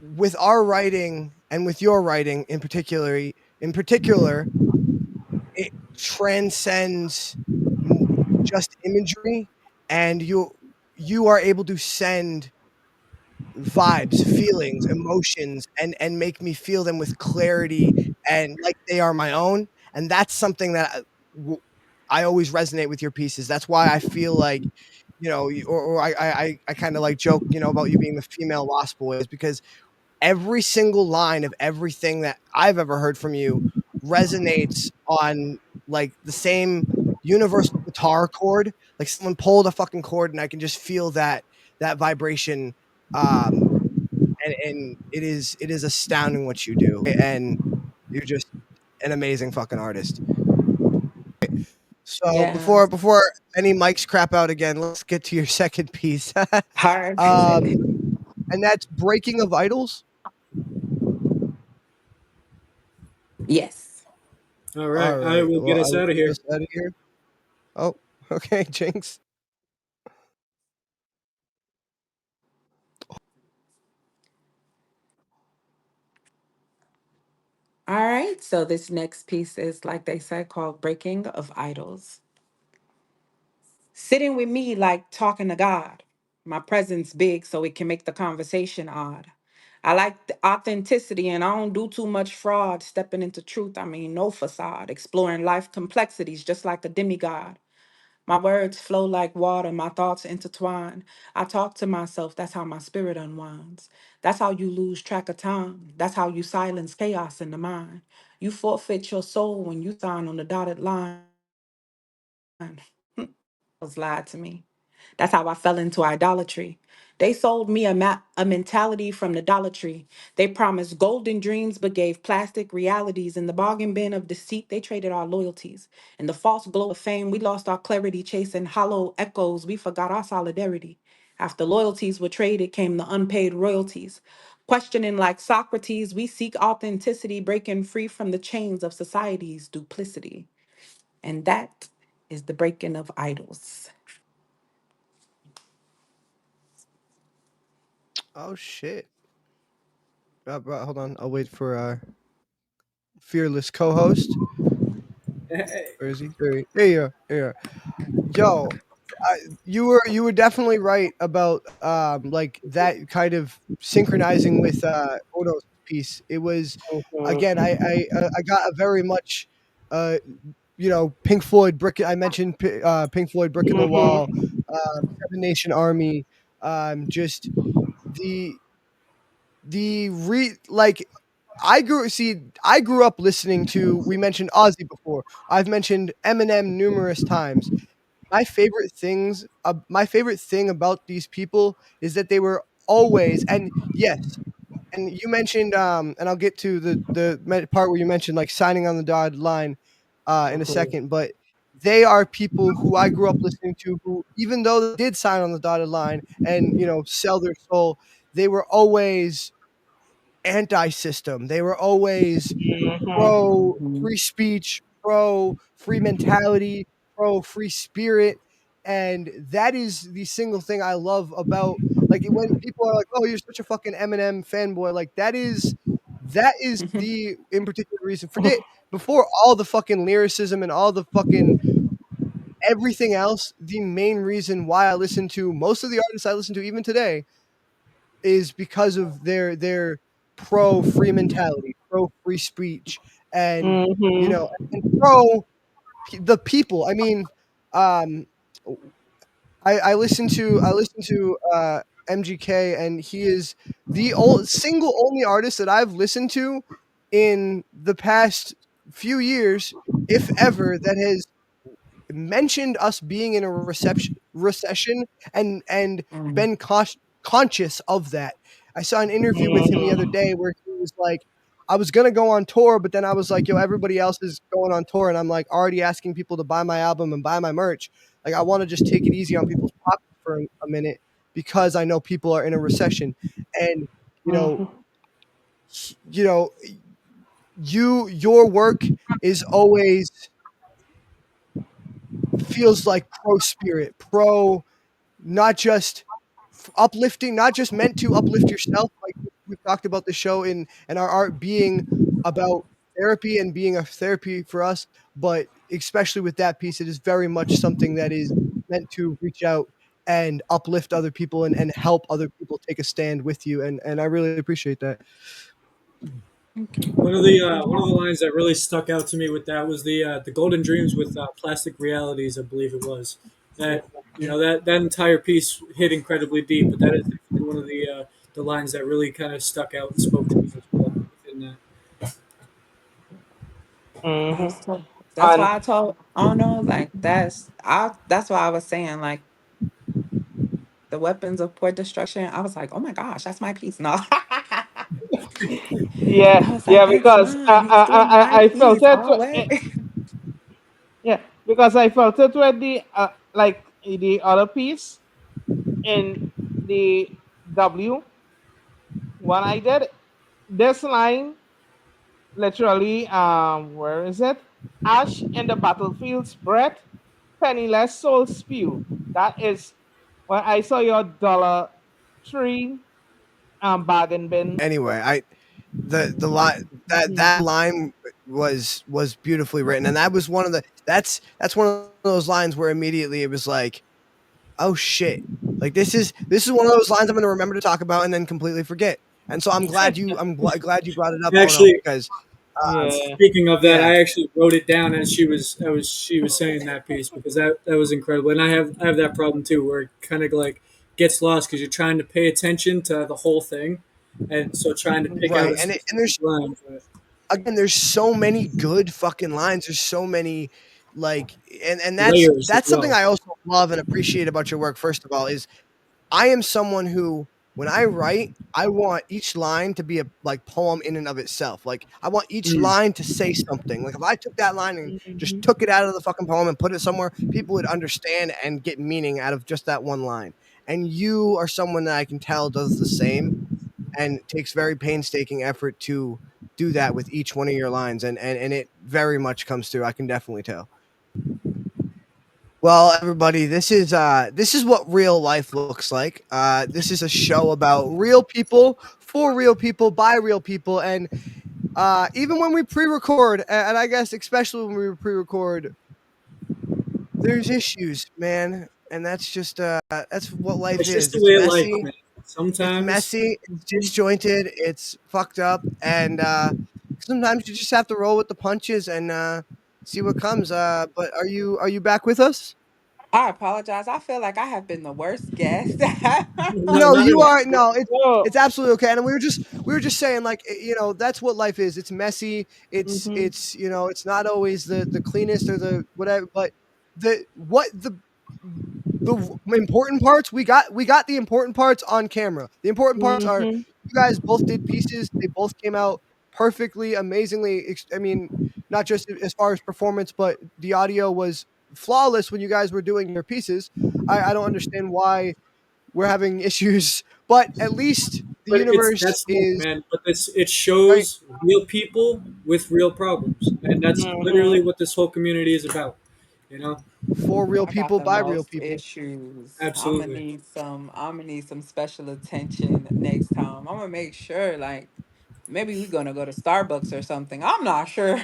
with our writing and with your writing in particular it transcends just imagery and you are able to send vibes feelings emotions and make me feel them with clarity and like they are my own and that's something that I always resonate with your pieces. That's why I feel like or I kind of like joke about you being the female Lost Boys because every single line of everything that I've ever heard from you resonates on like the same universal guitar chord. Like someone pulled a fucking chord and I can just feel that vibration. And it is astounding what you do. And you're just an amazing fucking artist. So Yeah. before any mics crap out again, let's get to your second piece. Hard. um and that's Breaking of Idols. Yes. All All right, I right. will Well, get I us will out of get here. us out of here. Oh, okay, Jinx. All right. So this next piece is like they said called Breaking of Idols. Sitting with me like talking to God. My presence big so it can make the conversation odd. I like the authenticity and I don't do too much fraud. Stepping into truth, I mean, no facade. Exploring life complexities just like a demigod. My words flow like water, my thoughts intertwine. I talk to myself, that's how my spirit unwinds. That's how you lose track of time. That's how you silence chaos in the mind. You forfeit your soul when you sign on the dotted line. Was lied to me. That's how I fell into idolatry. They sold me a mentality from the Dollar Tree. They promised golden dreams but gave plastic realities. In the bargain bin of deceit, they traded our loyalties. In the false glow of fame, we lost our clarity, chasing hollow echoes. We forgot our solidarity. After loyalties were traded came the unpaid royalties. Questioning like Socrates, we seek authenticity, breaking free from the chains of society's duplicity. And that is the breaking of idols. Oh shit. Hold on. I'll wait for our fearless co-host. Where is he? There you are. There you are. Yo, you were definitely right about like that kind of synchronizing with Odo's piece. It was again I got a very much uh Pink Floyd brick. I mentioned Pink Floyd brick in the wall, Mm-hmm. Seven Nation Army, just the like I grew up listening to, we mentioned Ozzy before. I've mentioned Eminem numerous times. My favorite thing about these people is that they were always, and yes, and you mentioned and I'll get to the part where you mentioned like signing on the dotted line in a second, but they are people who I grew up listening to who, even though they did sign on the dotted line and sell their soul, they were always anti-system. They were always Mm-hmm. pro free speech, pro free mentality, pro free spirit. And that is the single thing I love about, like, when people are like, "Oh, you're such a fucking Eminem fanboy," like that is the in particular reason. Forget before all the fucking lyricism and all the fucking everything else. The main reason why I listen to most of the artists I listen to even today is because of their pro free mentality, pro free speech, and Mm-hmm. pro the people. I mean, um, I listen to MGK, and he is the single only artist that I've listened to in the past few years, if ever, that has mentioned us being in a recession and Mm. been conscious of that. I saw an interview with him the other Mm-hmm. day where he was like, I was gonna go on tour, but then I was like, yo, everybody else is going on tour, and I'm like already asking people to buy my album and buy my merch. Like, I want to just take it easy on people's pockets for a minute because I know people are in a recession, and you know, Mm-hmm. you know, your work is always feels like pro spirit, pro, not just uplifting, not just meant to uplift yourself. Like we've talked about the show and our art being about therapy and being a therapy for us, but especially with that piece, it is very much something that is meant to reach out and uplift other people and help other people take a stand with you. And I really appreciate that. Okay. One of the lines that really stuck out to me with that was the Golden Dreams with Plastic Realities, I believe it was. That that entire piece hit incredibly deep, but that is definitely one of the lines that really kind of stuck out and spoke to me as well within that. Mm-hmm. So that's And why I told Ono, like that's why I was saying, like, the weapons of poor destruction. I was like, oh my gosh, that's my piece. No. yeah, I was like, yeah, that's because mine. He's doing my I felt piece it. all the way. Yeah, because I felt it with the like the other piece in the W when I did this line. Literally, where is it? Ash in the battlefield's breath, penniless soul spew. That is when I saw your $3 bargain bin. Anyway, the line, that line was beautifully written, and that was one of the that's one of those lines where immediately it was like, oh shit, like this is one of those lines I'm going to remember to talk about and then completely forget. And so glad you brought it up, Ono, Actually, because Yeah. speaking of that, yeah, I actually wrote it down as she was saying that piece because that was incredible, and I have that problem too, where it kind of like gets lost because you're trying to pay attention to the whole thing, and so trying to pick out right, a and specific line. But there's so many good fucking lines. There's so many, like, and layers as that's something well. I also love and appreciate about your work. First of all, is I am someone who, when I write, I want each line to be a like poem in and of itself. Like, I want each Mm. line to say something. Like, if I took that line and just Mhm. took it out of the fucking poem and put it somewhere, people would understand and get meaning out of just that one line. And you are someone that I can tell does the same and takes very painstaking effort to do that with each one of your lines, and it very much comes through. I can definitely tell. Well, everybody, this is what real life looks like. This is a show about real people, for real people, by real people, and Even when we pre-record, and I guess especially when we pre-record, there's issues, man, and that's what life It's just is. the It's way of life, messy. man. It's Sometimes, messy. It's Mhm. disjointed. It's fucked up, and sometimes you just have to roll with the punches and see what comes. But are you back with us? I apologize. I feel like I have been the worst guest. no, No, not at you all. are no. It's So, absolutely okay. And we were just saying like that's what life is. It's messy. It's mhm, it's you know it's not always the cleanest or the whatever. But the important parts we got the important parts on camera. The important parts are mhm, you guys both did pieces. They both came out perfectly, amazingly. I mean, not just as far as performance, but the audio was flawless when you guys were doing your pieces. I don't understand why we're having issues, but at least the But it's universe that's life, is man. But it right shows real people with real problems, and that's mhm. literally what this whole community is about. You know, for real I got people the by real most people. issues. absolutely. I'm gonna need some special attention next time. I'm gonna make sure like maybe we're gonna go to Starbucks or something. I'm not sure.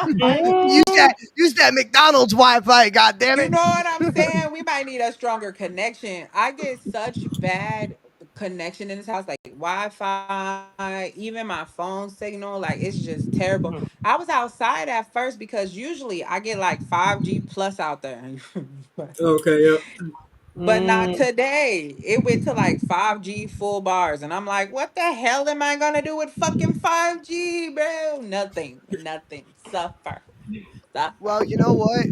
use Mm, that McDonald's Wi-Fi. God damn You it! know what I'm saying? We might need a stronger connection. I get such bad connection in this house, like Wi-Fi, even my phone signal, like it's just terrible. mhm, I was outside at first because usually I get like 5G plus out there. but Okay, yep. but not mm. today. It went to like 5G full bars. And I'm like, what the hell am I gonna do with fucking 5G, bro? Nothing. Nothing. Suffer. Well, Suffer. you know what?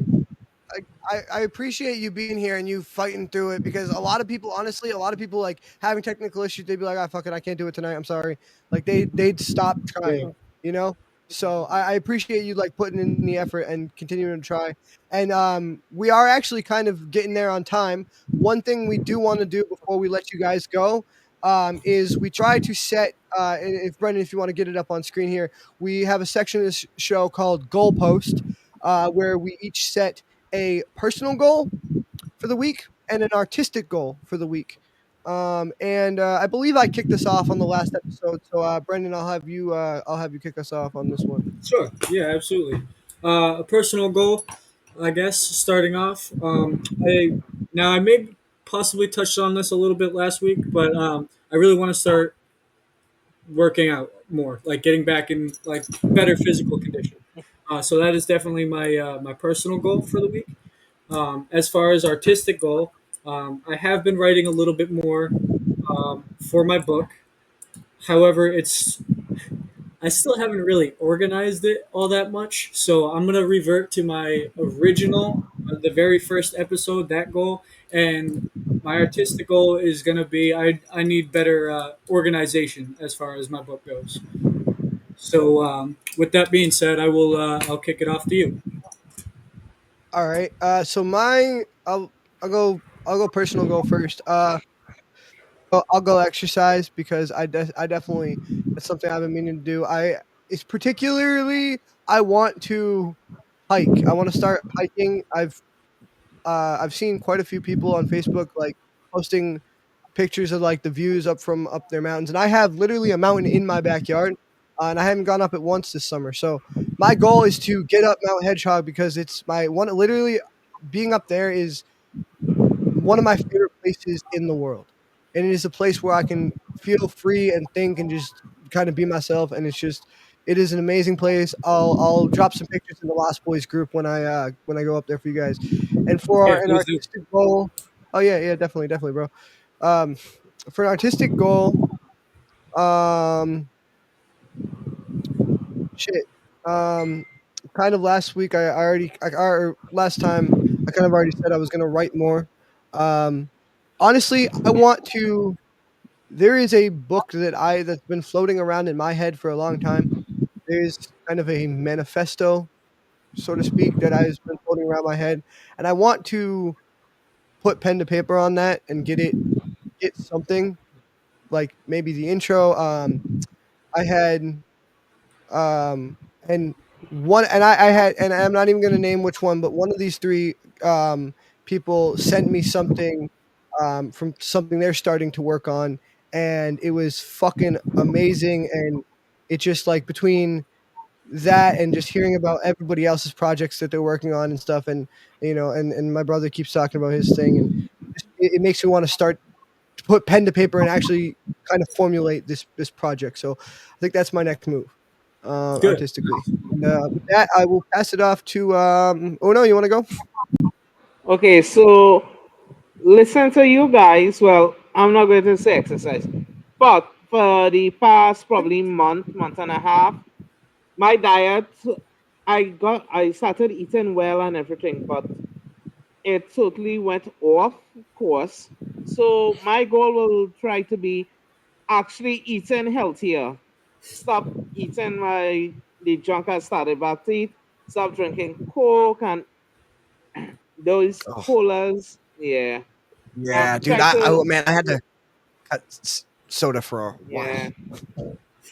I appreciate you being here and you fighting through it because a lot of people, honestly, a lot of people like having technical issues. They'd be like, "Ah, fuck it, I can't do it tonight. I'm sorry." Like they'd stop Yeah. trying, you know. So I appreciate you like putting in the effort and continuing to try. And we are actually kind of getting there on time. One thing we do want to do before we let you guys go is we try to set. And if Brendan, if you want to get it up on screen here, we have a section of this show called Goalpost, where we each set a personal goal for the week and an artistic goal for the week. And I believe I kicked this off on the last episode. So Brendan, I'll have you kick us off on this one. Sure. Yeah, absolutely. A personal goal, I guess, starting off. I may possibly touched on this a little bit last week, but I really want to start working out more, like getting back in like better physical condition. So that is definitely my personal goal for the week. As far as artistic goal, I have been writing a little bit more for my book. However, it's I still haven't really organized it all that much, so I'm gonna revert to my original, the very first episode, that goal, and my artistic goal is gonna be I need better organization as far as my book goes. So with that being said, I'll kick it off to you. All right. So I'll go personal goal first. I'll go exercise because I definitely that's something I've been meaning to do. It's particularly I want to hike. I want to start hiking. I've seen quite a few people on Facebook like posting pictures of like the views up from up their mountains, and I have literally a mountain in my backyard, and I haven't gone up it once this summer. So my goal is to get up Mount Hedgehog because it's my one. Literally, being up there is one of my favorite places in the world, and it is a place where I can feel free and think and just kind of be myself. And it is an amazing place. I'll drop some pictures in the Lost Boys group when I go up there for you guys. And Yeah, an please do. artistic goal, oh yeah, definitely, bro. Um, for an artistic goal, um, shit. Um, kind of last week or last time I kind of already said I was gonna write more. Um, honestly, I want to. There is a book that's been floating around in my head for a long time. There's kind of a manifesto, so to speak, that has been floating around my head, and I want to put pen to paper on that and get something like maybe the intro. I had and one and I had and I'm not even gonna name which one, but one of these three people sent me something from something they're starting to work on, and it was fucking amazing. And it just like between that and just hearing about everybody else's projects that they're working on and stuff, and and my brother keeps talking about his thing, and it makes me want to start to put pen to paper and actually kind of formulate this project. So I think that's my next move, Good. artistically. And with that, I will pass it off to. Oh no, you want to go? Okay, so listen to you guys. Well, I'm not going to say exercise, but for the past probably month and a half, my diet, I started eating well and everything, but it totally went off course. So my goal will try to be actually eating healthier. Stop eating the junk I started back to eat. Stop drinking Coke and those Oh colas. Yeah. yeah, dude. Try to Man, I had to cut soda for a while. yeah,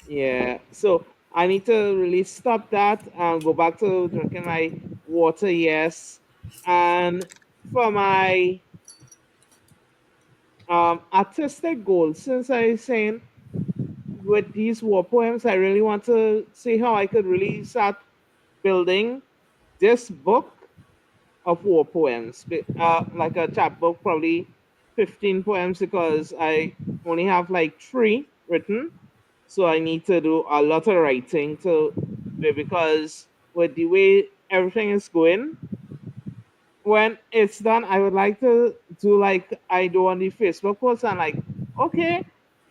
yeah. So I need to really stop that and go back to drinking my water, yes. And for my artistic goals, since I saying with these war poems, I really want to see how I could really start building this book of war poems, like a chapbook, probably 15 poems because I only have like three written. So I need to do a lot of writing to because with the way everything is going, when it's done, I would like to do like I do on the Facebook post and like, okay,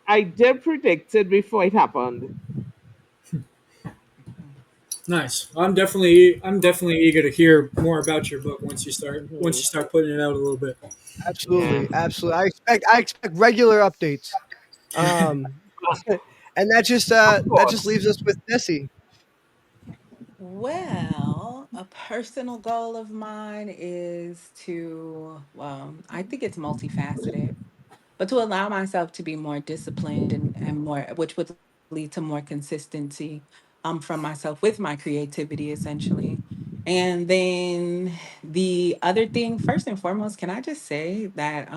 I did predict it before it happened. Nice. I'm definitely eager to hear more about your book once Hmm. you start putting it out a little bit. Yeah. Absolutely, absolutely. I expect regular updates. Um, and Of that just course. leaves us with Desi. Well, a personal goal of mine is to, well, I think it's multifaceted, but to allow myself to be more disciplined and more, which would lead to more consistency from myself with my creativity, essentially. And then the other thing, first and foremost, can I just say that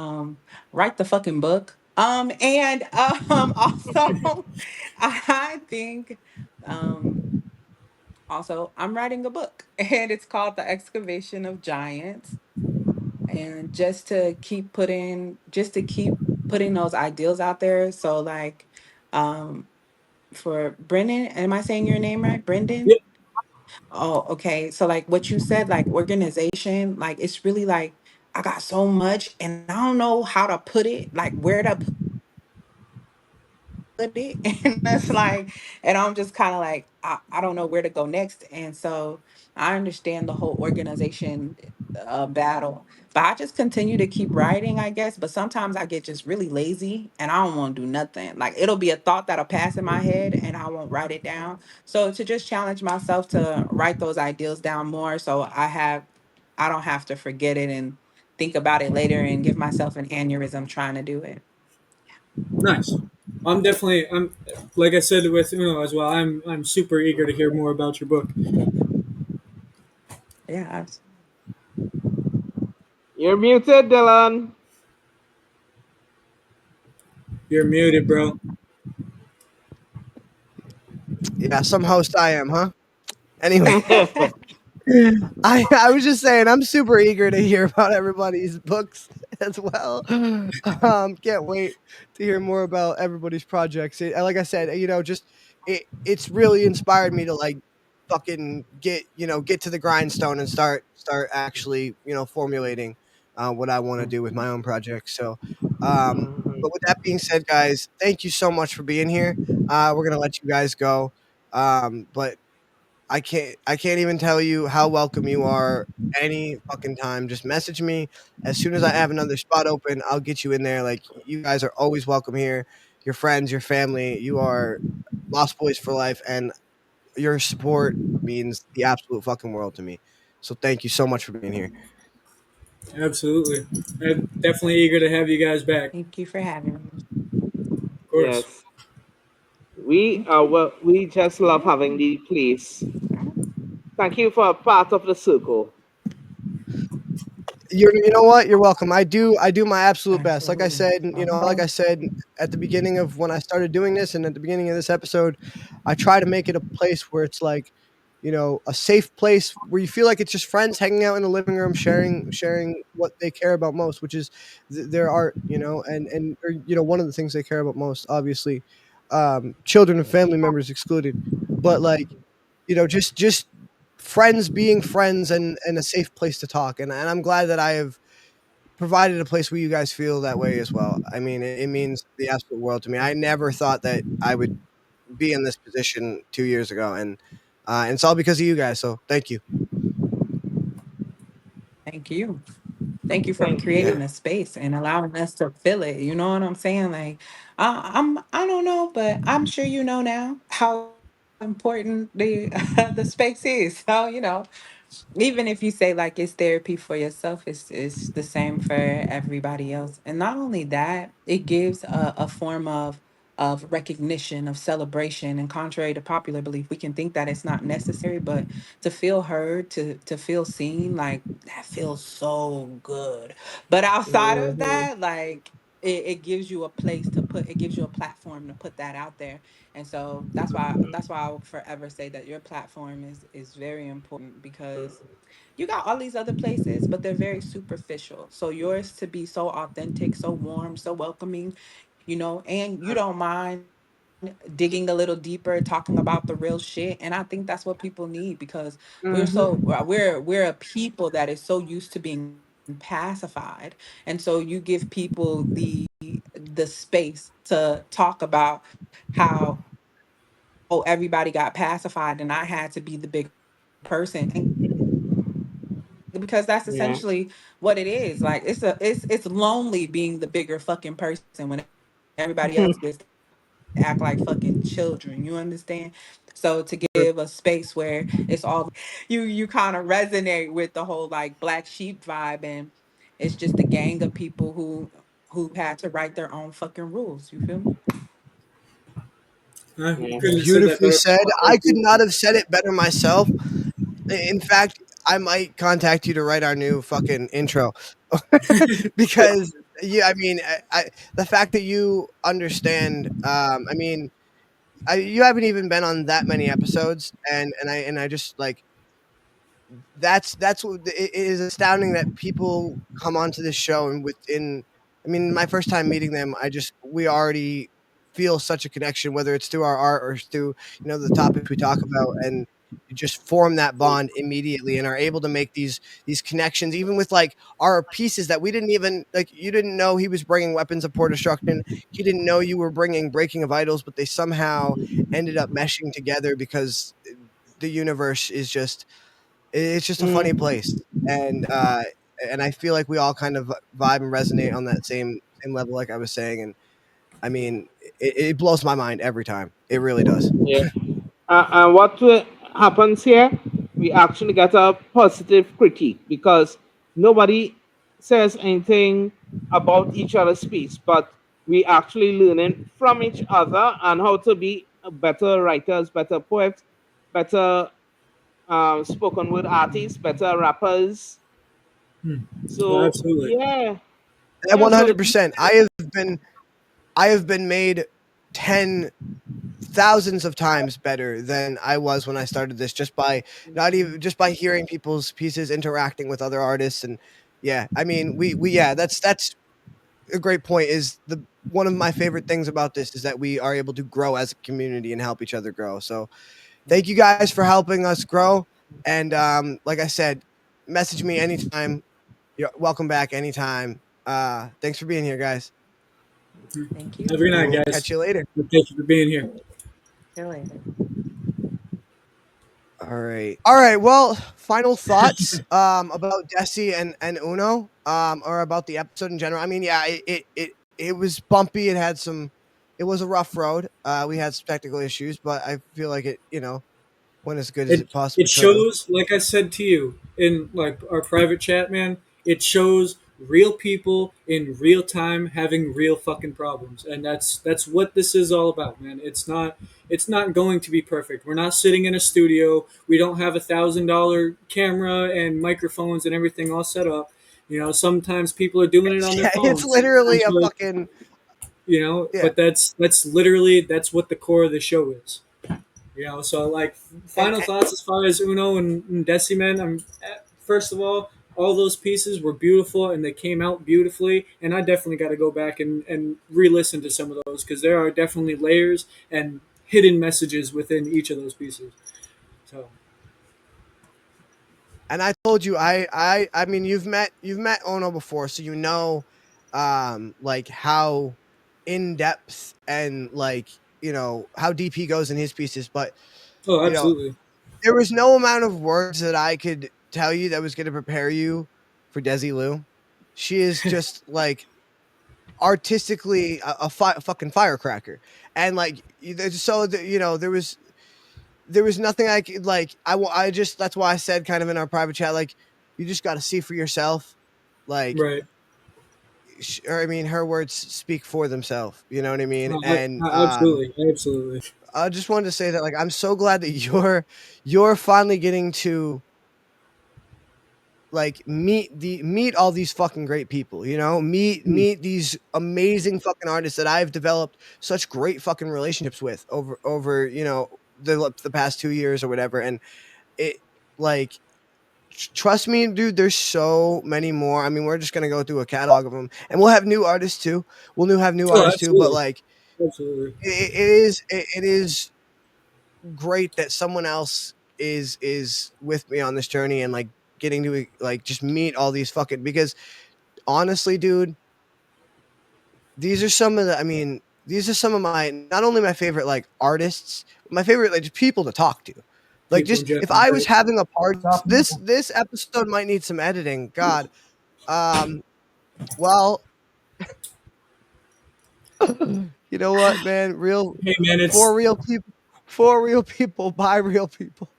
write the fucking book. And also, I think um, also I'm writing a book, and it's called The Excavation of Giants, and just to keep putting those ideals out there. So like um for Brendan, am I saying your name right, Brendan? Yep. Oh, okay. So like what you said, like organization, like it's really like I got so much and I don't know how to put it, like where to put it. And that's like, and I'm just kind of like, I don't know where to go next. And so I understand the whole organization battle, but I just continue to keep writing, I guess. But sometimes I get just really lazy and I don't want to do nothing. Like it'll be a thought that'll pass in my head and I won't write it down. So to just challenge myself to write those ideals down more, so I don't have to forget it and think about it later and give myself an aneurysm trying to do it. Nice. I'm like I said with Uno as well. I'm super eager to hear more about your book. Yeah. You're muted, Dylan. You're muted, bro. Yeah, some host I am, huh? Anyway, I was just saying I'm super eager to hear about everybody's books as well. Can't wait to hear more about everybody's projects. Like I said, just it's really inspired me to like fucking get to the grindstone and start actually formulating what I want to do with my own projects. So, but with that being said, guys, thank you so much for being here. We're gonna let you guys go. But I can't even tell you how welcome you are any fucking time. Just message me as soon as I have another spot open. I'll get you in there. Like you guys are always welcome here. Your friends, your family, you are Lost Boys for life, and your support means the absolute fucking world to me. So thank you so much for being here. Absolutely. I'm definitely eager to have you guys back. Thank you for having me. Of course. Yes. We just love having the place. Thank you for a part of the circle. You know what? You're welcome. I do my absolute best. Like I Absolutely. said, like I said at the beginning of when I started doing this, and at the beginning of this episode, I try to make it a place where it's like a safe place where you feel like it's just friends hanging out in the living room, sharing what they care about most, which is their art, and or, one of the things they care about most, obviously, children and family members excluded, but like, just friends being friends and a safe place to talk, and I'm glad that I have provided a place where you guys feel that way as well. I mean, it means the absolute world to me. I never thought that I would be in this position 2 years ago, and it's all because of you guys. So thank you. Thank you. Thank you for Thank you. Yeah, creating a space and allowing us to feel it. You know what I'm saying? Like, I don't know, but I'm sure you know now how important the the space is. So, even if you say like it's therapy for yourself, it's the same for everybody else. And not only that, it gives a form of recognition, of celebration. And contrary to popular belief, we can think that it's not necessary, but to feel heard, to feel seen, like that feels so good. But outside of Mhm. that, like it gives you a place to put, it gives you a platform to put that out there. And so that's why I will forever say that your platform is very important, because you got all these other places, but they're very superficial. So yours to be so authentic, so warm, so welcoming, and you don't mind digging a little deeper, talking about the real shit. And I think that's what people need, because Mhm. we're a people that is so used to being pacified. And so you give people the space to talk about how, oh, everybody got pacified and I had to be the big person. And because that's Yeah. essentially what it is. Like it's lonely being the bigger fucking person when everybody else gets to act like fucking children. You understand? So to give a space where it's all you kind of resonate with the whole like black sheep vibe, and it's just a gang of people who had to write their own fucking rules. You feel me? I Yeah. couldn't have said that beautifully better said. myself. I Thank could you. not have said it better myself. In fact, I might contact you to write our new fucking intro because yeah, I mean, the fact that you understand, I mean, you haven't even been on that many episodes, and I just like that's what it is astounding that people come onto this show and within, I mean, my first time meeting them, we already feel such a connection, whether it's through our art or through, the topics we talk about, and you just form that bond immediately and are able to make these connections, even with like our pieces that we didn't even like. You didn't know he was bringing weapons of poor destruction, he didn't know you were bringing breaking of idols, but they somehow ended up meshing together because the universe is just, it's just a funny Mm. place, and I feel like we all kind of vibe and resonate on that same level, like I was saying, and I mean, it blows my mind every time. It really does. Yeah. And what happens here? We actually get a positive critique because nobody says anything about each other's piece, but we actually learning from each other and how to be better writers, better poets, better spoken word artists, better rappers. Oh, So absolutely. yeah, And yeah. So 100%, I have been made ten thousands of times better than I was when I started this, just by not even just by hearing people's pieces, interacting with other artists, and yeah, I mean, we yeah, that's a great point. Is the one of my favorite things about this is that we are able to grow as a community and help each other grow. So thank you guys for helping us grow. And like I said, message me anytime. You're welcome back anytime. Thanks for being here, guys, Thank Have a you. good and night, we'll guys. catch you later. Thank you for being here. See you later. All right. All right. Well, final thoughts about Desi and Uno, or about the episode in general. I mean, yeah, it was bumpy. It had some. It was a rough road. We had some technical issues, but I feel like it, went as good as it it it possibly could have. shows, like I said to you in like our private chat, man, it shows real people in real time having real fucking problems, and that's what this is all about, man. It's not going to be perfect. We're not sitting in a studio. We don't have $1,000 camera and microphones and everything all set up. Sometimes people are doing it on their Yeah, it's phones. literally And a so, fucking, yeah. but that's literally that's what the core of the show is. So like And, final thoughts as far as Uno and Desi, man. First of all those pieces were beautiful and they came out beautifully. And I definitely got to go back and re-listen to some of those because there are definitely layers and hidden messages within each of those pieces. So and I told you, I mean, you've met Ono before, so you know, like how in depth and like how deep he goes in his pieces. But oh, you know, absolutely. there was no amount of words that I could tell you that was going to prepare you for Desi Lou. She is just like artistically a fucking firecracker, and like there was nothing I could like. I just that's why I said kind of in our private chat, like you just got to see for yourself, like Right. or I mean her words speak for themselves. You know what I mean? And Absolutely. Absolutely. I just wanted to say that like I'm so glad that you're finally getting to like meet all these fucking great people, Hmm. meet these amazing fucking artists that I've developed such great fucking relationships with over the past 2 years or whatever. And it like trust me, dude, there's so many more. I mean, we're just gonna go through a catalog of them, and we'll have new artists too. Have new Oh, artists too, but absolutely. like Absolutely. it is great that someone else is with me on this journey and like getting to like just meet all these fucking because honestly, dude, these are some of the I mean, these are some of my not only my favorite like artists, but my favorite like just people to talk to. Like People in just if general, I was right? having a party, this episode might need some editing. God. Um well, you know what, man? Real Hey, man, for it's real people for real people by real people.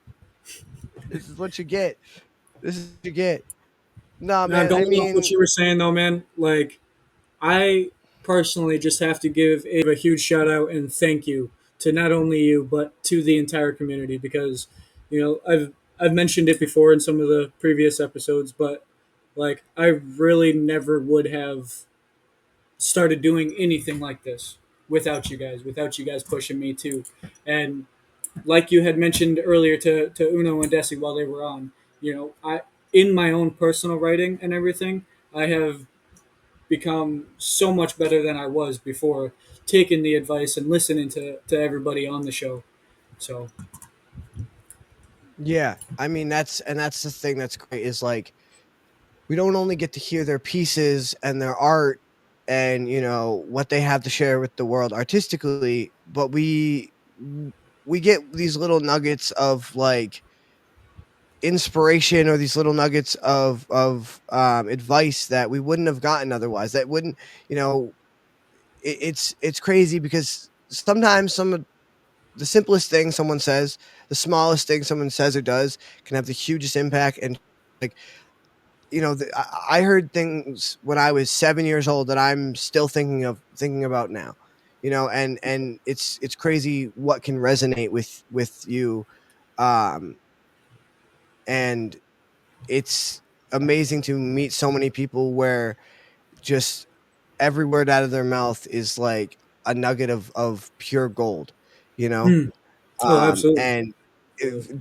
This is what you get. This is what you get. Nah, now man. I going off what mean, you were saying though, man. Like I personally just have to give a huge shout out and thank you to not only you but to the entire community because I've mentioned it before in some of the previous episodes, but like I really never would have started doing anything like this without you guys pushing me too. And like you had mentioned earlier to Uno and Desi while they were on, I in my own personal writing and everything, I have become so much better than I was before taking the advice and listening to everybody on the show. So yeah. I mean, that's the thing that's great is like we don't only get to hear their pieces and their art and what they have to share with the world artistically, but we get these little nuggets of like inspiration or these little nuggets of advice that we wouldn't have gotten otherwise. That wouldn't, you know, it's crazy because sometimes some of the simplest thing someone says, the smallest thing someone says or does, can have the hugest impact. And like I heard things when I was 7 years old that I'm still thinking about now. And it's crazy what can resonate with you, um, and it's amazing to meet so many people where just every word out of their mouth is like a nugget of pure gold, you know? hmm. Oh, absolutely. And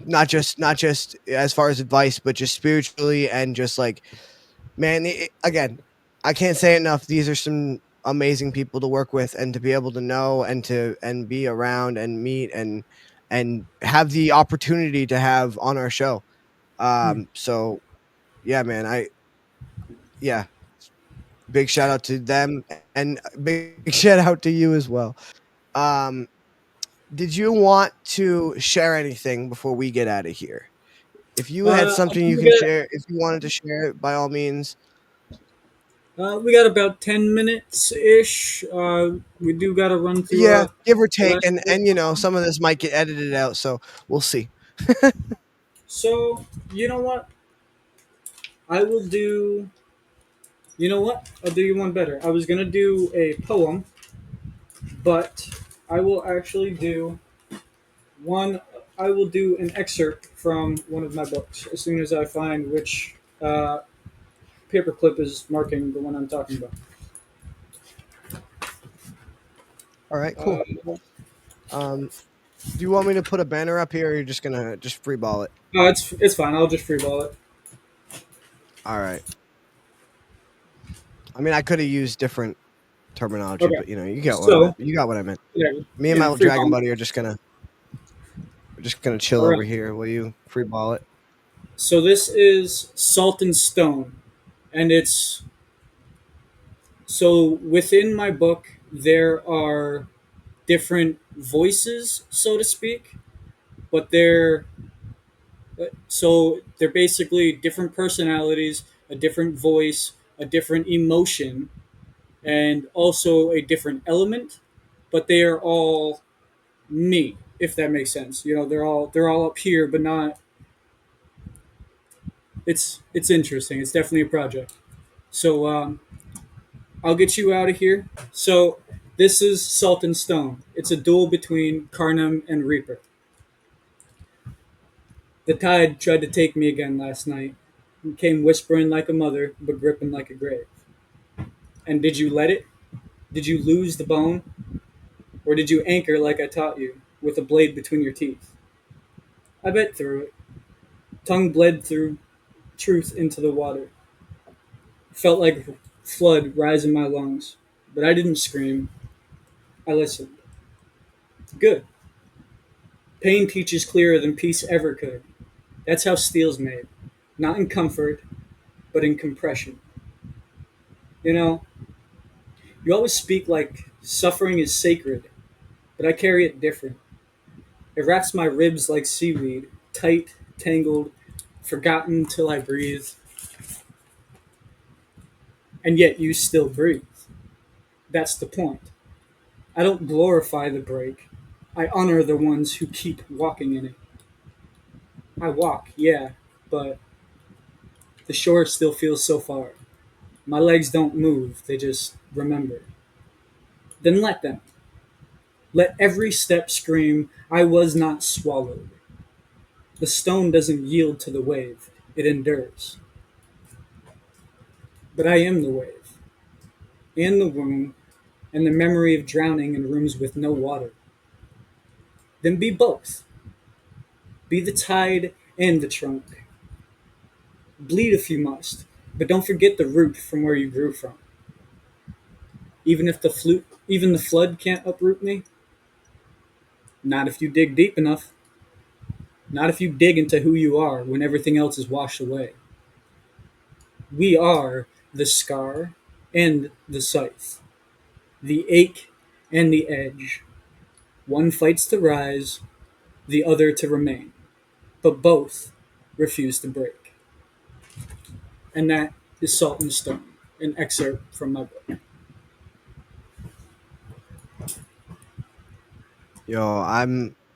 not just as far as advice, but just spiritually and just like, man, again, I can't say enough. These are some amazing people to work with and to be able to know and be around and meet and have the opportunity to have on our show. Hmm. So yeah, man, yeah, big shout out to them and big shout out to you as well. Um, did you want to share anything before we get out of here? If you had I something think you can share, if you wanted to share it, by all means. we got about 10 minutes ish. We do got to run through Yeah, give or the take, last bit. and some of this might get edited out, so we'll see. So you know what? I will do. You know what? I'll do you one better. I was gonna do a poem, but I will actually do one. I will do an excerpt from one of my books as soon as I find which paperclip is marking the one I'm talking about. All right, cool. Uh, Um, Do you want me to put a banner up here, or you're just gonna just free ball it? No, it's fine. I'll just freeball it. All right. I mean, I could have used different terminology, Okay. but you get what I So meant. You got what I meant. yeah, Me and my yeah, little dragon freeball. buddy are just gonna chill All over right. here. Will you free ball it? So this is Salt and Stone, and it's so within my book there are different voices, so to speak, but they're basically different personalities, a different voice, a different emotion, and also a different element, but they are all me, if that makes sense. They're all up here, but not. It's interesting. It's definitely a project. So I'll get you out of here. So this is Salt and Stone. It's a duel between Carnum and Reaper. The tide tried to take me again last night. It came whispering like a mother, but gripping like a grave. And did you let it? Did you lose the bone? Or did you anchor like I taught you, with a blade between your teeth? I bet through it. Tongue bled through truth into the water. Felt like flood rise in my lungs. But I didn't scream. I listened. Good. Pain teaches clearer than peace ever could. That's how steel's made. Not in comfort, but in compression. You know, you always speak like suffering is sacred, but I carry it different. It wraps my ribs like seaweed, tight, tangled, forgotten till I breathe. And yet you still breathe. That's the point. I don't glorify the break. I honor the ones who keep walking in it. I walk, yeah, but the shore still feels so far. My legs don't move, they just remember. Then let them. Let every step scream, I was not swallowed. The stone doesn't yield to the wave, it endures. But I am the wave, and the womb, and the memory of drowning in rooms with no water. Then be both. Be the tide and the trunk. Bleed if you must, but don't forget the root from where you grew from. Even the flood can't uproot me. Not if you dig deep enough. Not if you dig into who you are when everything else is washed away. We are the scar and the scythe, the ache and the edge. One fights to rise, the other to remain, but both refuse to break. And that is Salt and Stone, an excerpt from my book. Yo,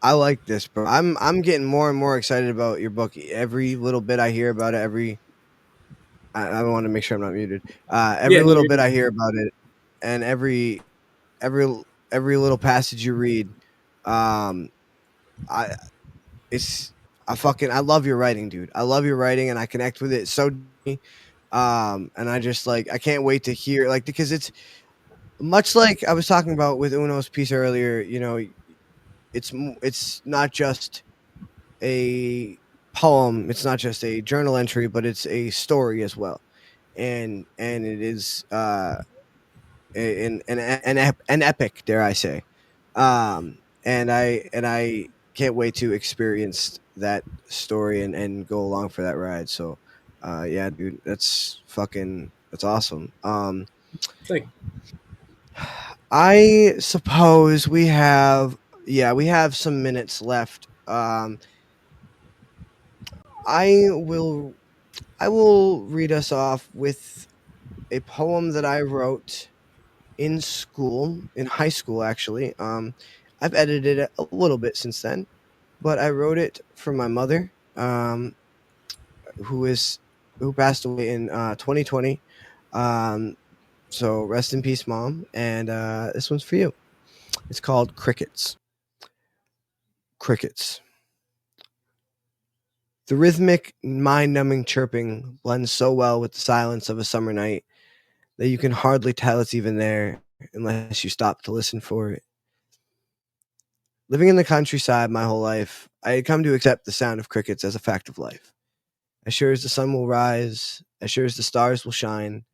I like this, bro. I'm getting more and more excited about your book. Every little bit I hear about it, I want to make sure I'm not muted. Yeah, Every no, little you're bit good. I hear about it, and every every little passage you read, um, I it's I love your writing, dude. I love your writing, and I connect with it so. Deeply. And I just like I can't wait to hear because it's much like I was talking about with Uno's piece earlier. It's not just a poem. It's not just a journal entry, but it's a story as well, and it is an epic, dare I say. And I can't wait to experience that story and go along for that ride. So, yeah, dude, that's awesome. Like, I suppose we have some minutes left. I will I will read us off with a poem that I wrote in high school actually. I've edited it a little bit since then, but I wrote it for my mother, who is who passed away in 2020. Um, so rest in peace, mom. And this one's for you. It's called Crickets. Crickets. The rhythmic, mind numbing chirping blends so well with the silence of a summer night that you can hardly tell it's even there unless you stop to listen for it. Living in the countryside my whole life, I had come to accept the sound of crickets as a fact of life. As sure as the sun will rise, as sure as the stars will shine,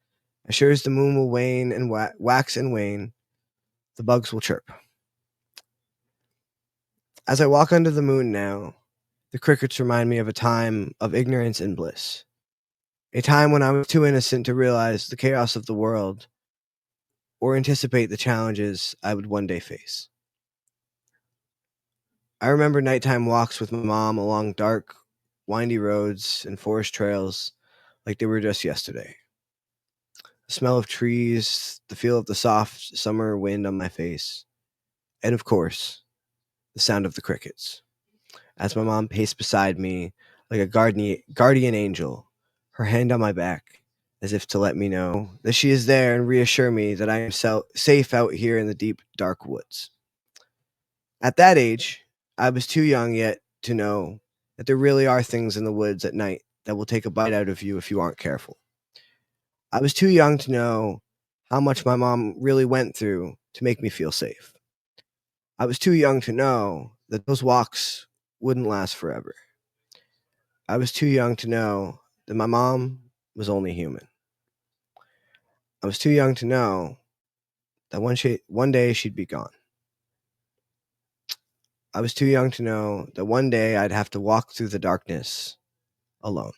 as sure as the moon will wane and wax and wane, the bugs will chirp. As I walk under the moon now, the crickets remind me of a time of ignorance and bliss. A time when I was too innocent to realize the chaos of the world or anticipate the challenges I would one day face. I remember nighttime walks with my mom along dark, windy roads and forest trails like they were just yesterday. The smell of trees, the feel of the soft summer wind on my face, and of course, the sound of the crickets. As my mom paced beside me like a guardian angel, her hand on my back, as if to let me know that she is there and reassure me that I am safe out here in the deep, dark woods. At that age, I was too young yet to know that there really are things in the woods at night that will take a bite out of you if you aren't careful. I was too young to know how much my mom really went through to make me feel safe. I was too young to know that those walks wouldn't last forever. I was too young to know that my mom was only human. I was too young to know that one day she'd be gone. I was too young to know that one day I'd have to walk through the darkness alone.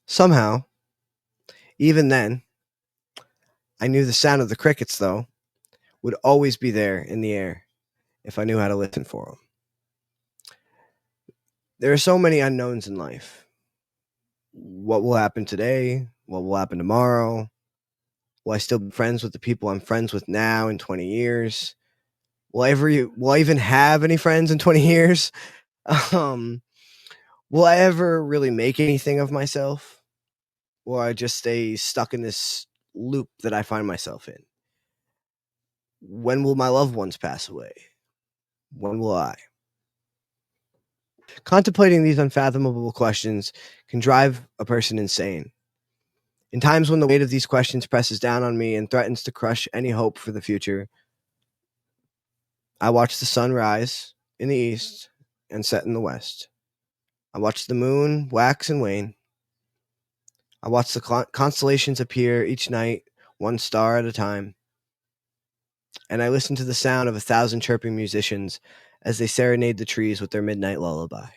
Somehow, even then, I knew the sound of the crickets, though, would always be there in the air if I knew how to listen for them. There are so many unknowns in life. What will happen today? What will happen tomorrow? Will I still be friends with the people I'm friends with now in 20 years? Will I even have any friends in 20 years? Um, will I ever really make anything of myself? Will I just stay stuck in this loop that I find myself in? When will my loved ones pass away? When will I? Contemplating these unfathomable questions can drive a person insane. In times when the weight of these questions presses down on me and threatens to crush any hope for the future, I watch the sun rise in the east and set in the west. I watch the moon wax and wane. I watch the constellations appear each night, one star at a time. And I listen to the sound of 1,000 chirping musicians as they serenade the trees with their midnight lullaby.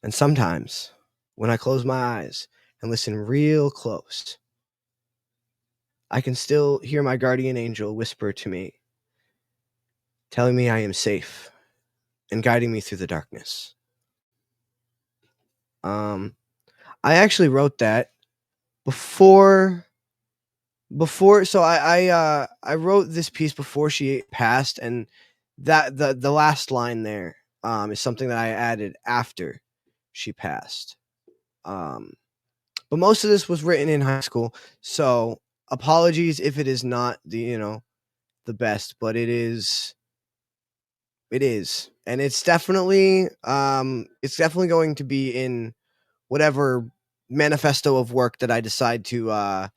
And sometimes, when I close my eyes and listen real close, I can still hear my guardian angel whisper to me, telling me I am safe and guiding me through the darkness. I actually wrote that before so I wrote this piece before she passed, and that the last line there is something that I added after she passed. But most of this was written in high school, so apologies if it is not the best, but it is, and it's definitely going to be in whatever manifesto of work that I decide to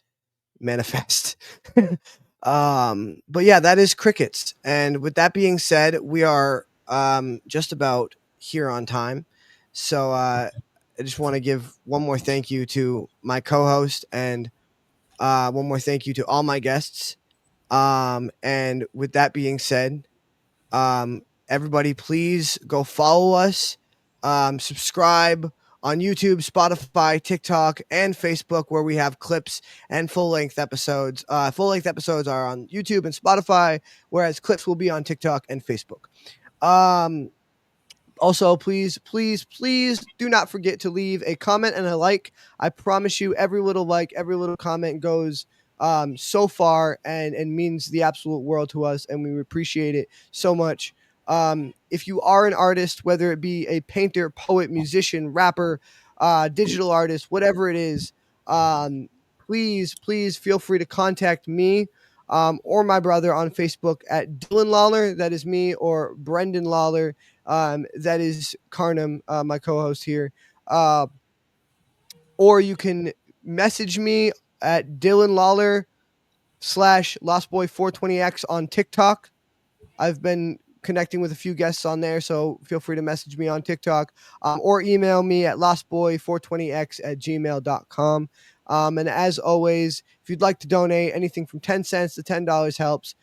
manifest. But yeah, that is crickets. And with that being said, we are just about here on time. So I just want to give one more thank you to my co-host and one more thank you to all my guests. And with that being said, everybody, please go follow us, subscribe on YouTube, Spotify, TikTok, and Facebook, where we have clips and full-length episodes. Full-length episodes are on YouTube and Spotify, whereas clips will be on TikTok and Facebook. Also, please, please, please do not forget to leave a comment and a like. I promise you, every little like, every little comment goes so far and means the absolute world to us, and we appreciate it so much. If you are an artist, whether it be a painter, poet, musician, rapper, digital artist, whatever it is, please, please feel free to contact me or my brother on Facebook at Dylan Lawler, that is me, or Brendan Lawler, that is Carnum, my co-host here. Or you can message me at Dylan Lawler /LostBoy420X on TikTok. I've been connecting with a few guests on there, so feel free to message me on TikTok or email me at lostboy420x@gmail.com. And as always, if you'd like to donate, anything from 10 cents to $10 helps.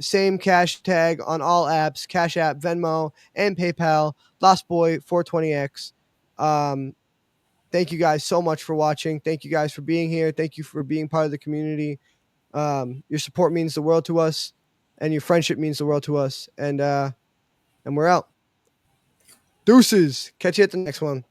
Same cash tag on all apps, Cash App, Venmo, and PayPal, lostboy420x. Thank you guys so much for watching. Thank you guys for being here. Thank you for being part of the community. Your support means the world to us, and your friendship means the world to us. And we're out. Deuces. Catch you at the next one.